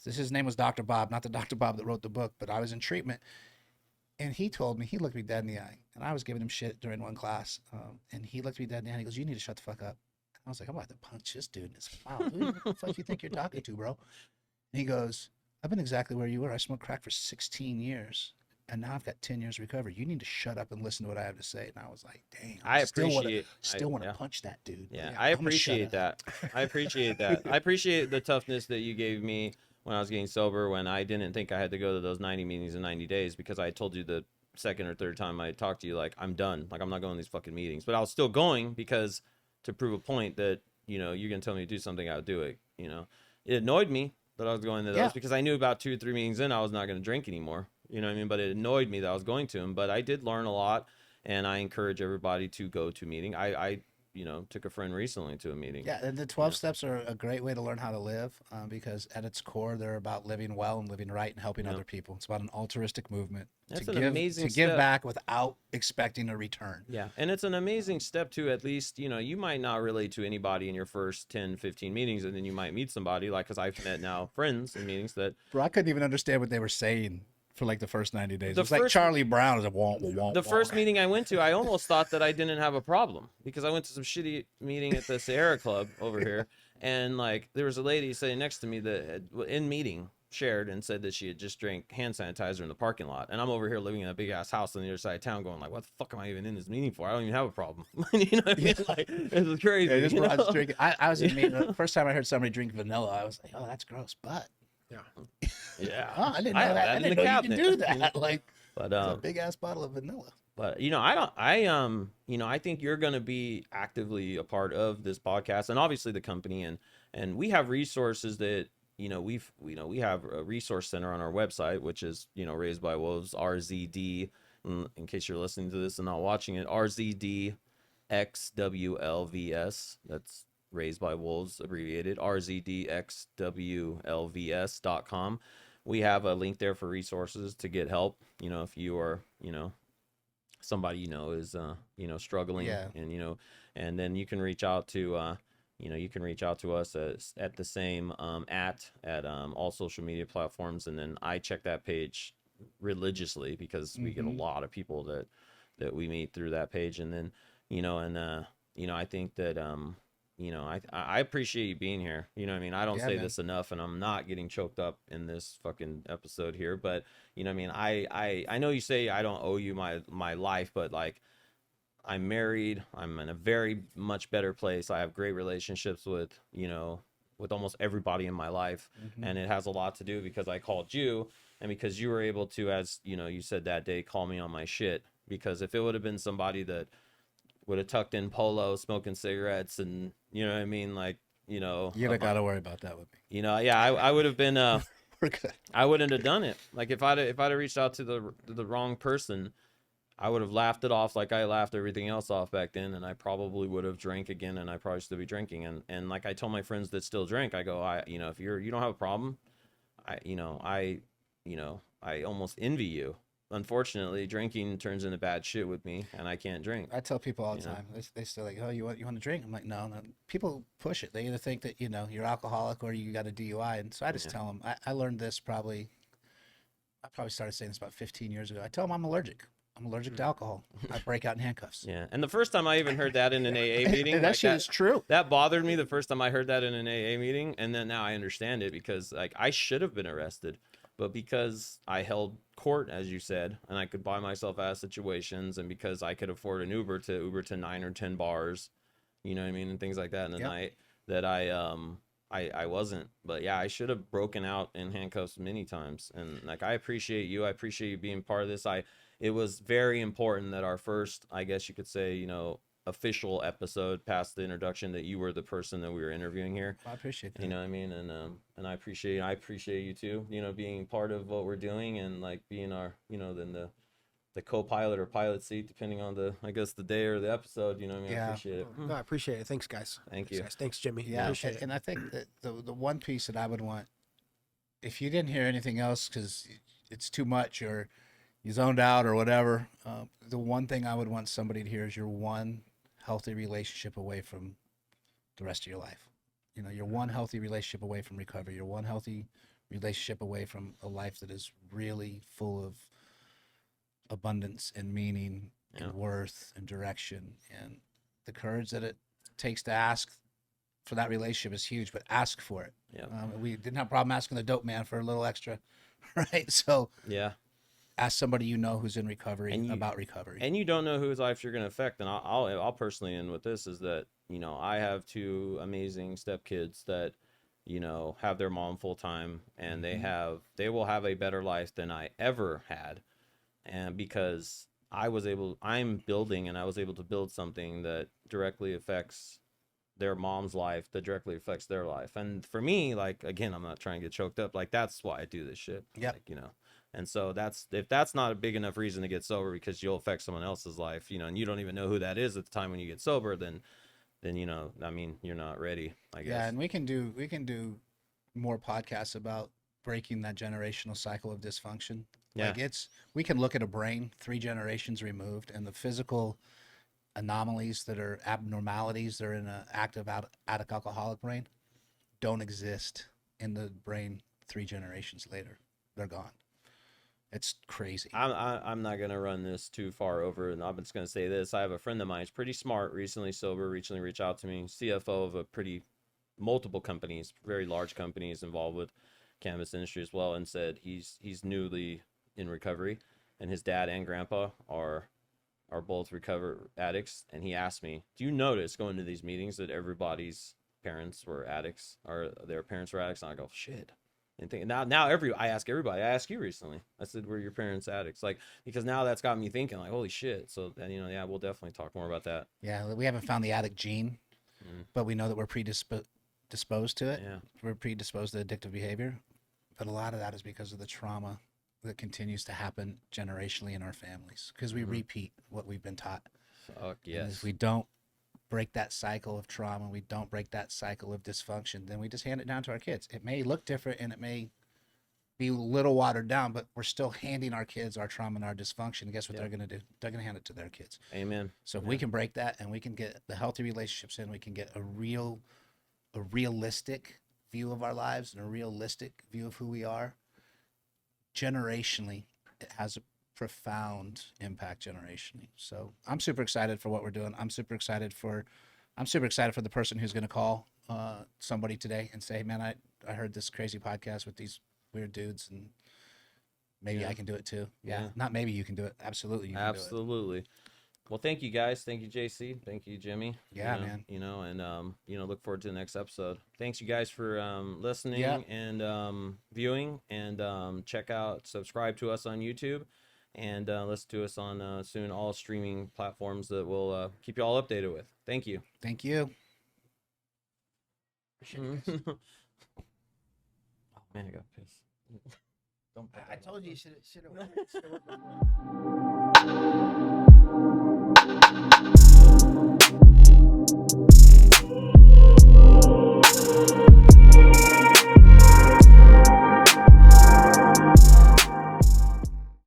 His name was Dr. Bob, not the Dr. Bob that wrote the book, but I was in treatment. And he told me, he looked me dead in the eye. And I was giving him shit during one class. And he looked me dead in the eye and he goes, you need to shut the fuck up. And I was like, I'm about to punch this dude in his mouth. Who the fuck do you think you're talking to, bro? And he goes, I've been exactly where you were. I smoked crack for 16 years. And now I've got 10 years recovery. You need to shut up and listen to what I have to say. And I was like, dang, I still want to punch that dude. Yeah, I appreciate that. I appreciate that. I appreciate the toughness that you gave me when I was getting sober, when I didn't think I had to go to those 90 meetings in 90 days, because I told you the second or third time I talked to you, like, I'm done. Like, I'm not going to these fucking meetings. But I was still going because to prove a point that, you know, you're going to tell me to do something, I'll do it. You know, it annoyed me that I was going to those because I knew about 2 or 3 meetings in, I was not going to drink anymore. You know what I mean? But it annoyed me that I was going to them. But I did learn a lot, and I encourage everybody to go to meeting. I took a friend recently to a meeting. Yeah, and the 12 steps are a great way to learn how to live, because at its core, they're about living well and living right and helping other people. It's about an altruistic movement That's to an amazing give step. back without expecting a return. Yeah, and it's an amazing step to, at least, you might not relate to anybody in your first 10, 15 meetings, and then you might meet somebody, like, because I've met now friends in meetings that... Bro, I couldn't even understand what they were saying for like the first 90 days. It was like first- Charlie Brown. It was like, wah. The first meeting I went to, I almost thought that I didn't have a problem, because I went to some shitty meeting at the Sierra Club over here, and like there was a lady sitting next to me that had, in meeting, shared and said that she had just drank hand sanitizer in the parking lot, and I'm over here living in a big ass house on the other side of town, going like, what the fuck am I even in this meeting for? I don't even have a problem. You know what I mean? Like, it's crazy. Yeah, just you I was know? drinking. I was in meeting. The first time I heard somebody drink vanilla, I was like, oh, that's gross. But Yeah. oh, I didn't know have that. I in didn't the know cabinet. you can do that. Like, But it's a big ass bottle of vanilla. But I think you're going to be actively a part of this podcast, and obviously the company, and we have resources that we have a resource center on our website, which is Raised by Wolves, RZD. In case you're listening to this and not watching it, RZDXWLVS. That's Raised by Wolves abbreviated, RZDXWLVS.com. We have a link there for resources to get help. If you are somebody is struggling, Yeah. and then you can reach out to us at the same at all social media platforms, and then I check that page religiously, because we get a lot of people that we meet through that page, and then I think that I appreciate you being here. I mean, I don't say man. this enough, and I'm not getting choked up in this fucking episode here, but I mean, I know you say I don't owe you my life, but like, I'm married, I'm in a very much better place. I have great relationships with almost everybody in my life. And it has a lot to do because I called you, and because you were able to, as you said that day, call me on my shit. Because if it would have been somebody that would have tucked in polo, smoking cigarettes, and you know what I mean, like, You don't got to worry about that with me. I would have been We're good. I wouldn't have done it. Like, if I'd have reached out to the wrong person, I would have laughed it off like I laughed everything else off back then, and I probably would have drank again, and I probably still be drinking. And like I told my friends that still drink, I go, if you don't have a problem, I almost envy you. Unfortunately, drinking turns into bad shit with me, and I can't drink. I tell people all the time. They still like, oh, you want to drink? I'm like, no. People push it. They either think that you're alcoholic or you got a DUI, and so I just tell them. I learned this I probably started saying this about 15 years ago. I tell them I'm allergic. I'm allergic to alcohol. I break out in handcuffs. Yeah, and the first time I even heard that in an AA meeting, and that shit is true. That bothered me the first time I heard that in an AA meeting, and then now I understand it, because like I should have been arrested, but because I held court, as you said, and I could buy myself out of situations, and because I could afford an Uber to 9 or 10 bars, you know what I mean, and things like that in the night, that I wasn't. But yeah, I should have broken out in handcuffs many times, and like I appreciate you. I appreciate you being part of this. It was very important that our first, I guess you could say, official episode past the introduction, that you were the person that we were interviewing here. I appreciate that. You know what I mean? And I appreciate you too, being part of what we're doing, and like being our, then the co-pilot or pilot seat, depending on the day or the episode, I mean? I appreciate it. No, I appreciate it. Thanks, guys. Thank you. Guys. Thanks, Jimmy. Yeah. Appreciate it. And I think that the one piece that I would want, if you didn't hear anything else because it's too much or you zoned out or whatever, the one thing I would want somebody to hear is you're one healthy relationship away from the rest of your life. You're one healthy relationship away from recovery. You're one healthy relationship away from a life that is really full of abundance and meaning and worth and direction. And the courage that it takes to ask for that relationship is huge, but ask for it. Yeah. We didn't have a problem asking the dope man for a little extra, right? So Yeah. ask somebody who's in recovery about recovery. And you don't know whose life you're going to affect. And I'll personally end with this, is that, I have 2 amazing stepkids that, have their mom full time, and they will have a better life than I ever had. And because I'm building, and I was able to build something that directly affects their mom's life, that directly affects their life. And for me, like, again, I'm not trying to get choked up. Like, that's why I do this shit. Yep. Like, and so if that's not a big enough reason to get sober, because you'll affect someone else's life, and you don't even know who that is at the time when you get sober, then then I mean, you're not ready, I guess. Yeah, and we can do more podcasts about breaking that generational cycle of dysfunction. Yeah. Like we can look at a brain 3 generations removed, and the physical anomalies that are abnormalities that are in an active addict alcoholic brain don't exist in the brain 3 generations later. They're gone. It's crazy. I'm not gonna run this too far over, and I'm just gonna say this. I have a friend of mine, he's pretty smart, recently sober, recently reached out to me, CFO of a pretty multiple companies, very large companies involved with cannabis industry as well, and said he's newly in recovery, and his dad and grandpa are both recovered addicts. And he asked me, do you notice going to these meetings that everybody's parents were addicts, or their parents were addicts? And I go, shit. And think, now I ask everybody. I asked you recently. I said, were your parents addicts? Like, because now that's got me thinking, like, holy shit. So then, yeah, we'll definitely talk more about that. Yeah, we haven't found the addict gene, but we know that we're predisposed to it. Yeah. We're predisposed to addictive behavior, but a lot of that is because of the trauma that continues to happen generationally in our families, because we repeat what we've been taught. Fuck yes. And if we don't break that cycle of trauma, we don't break that cycle of dysfunction, then we just hand it down to our kids. It may look different and it may be a little watered down, but we're still handing our kids our trauma and our dysfunction. And guess what they're going to do? They're going to hand it to their kids. Amen. So if we can break that and we can get the healthy relationships in, we can get a realistic view of our lives and a realistic view of who we are. Generationally, it has a profound impact generationally. So I'm super excited for what we're doing. I'm super excited for the person who's going to call somebody today and say, hey, man, I heard this crazy podcast with these weird dudes, and maybe I can do it too. Yeah. Not maybe you can do it. Absolutely. You can Absolutely. Well, thank you guys. Thank you, JC. Thank you, Jimmy. Yeah, man. And look forward to the next episode. Thanks you guys for listening and viewing, and subscribe to us on YouTube, and listen to us on soon all streaming platforms that we'll keep you all updated with. Thank you. Thank you. Oh man, I got pissed. Don't. I told you you should have.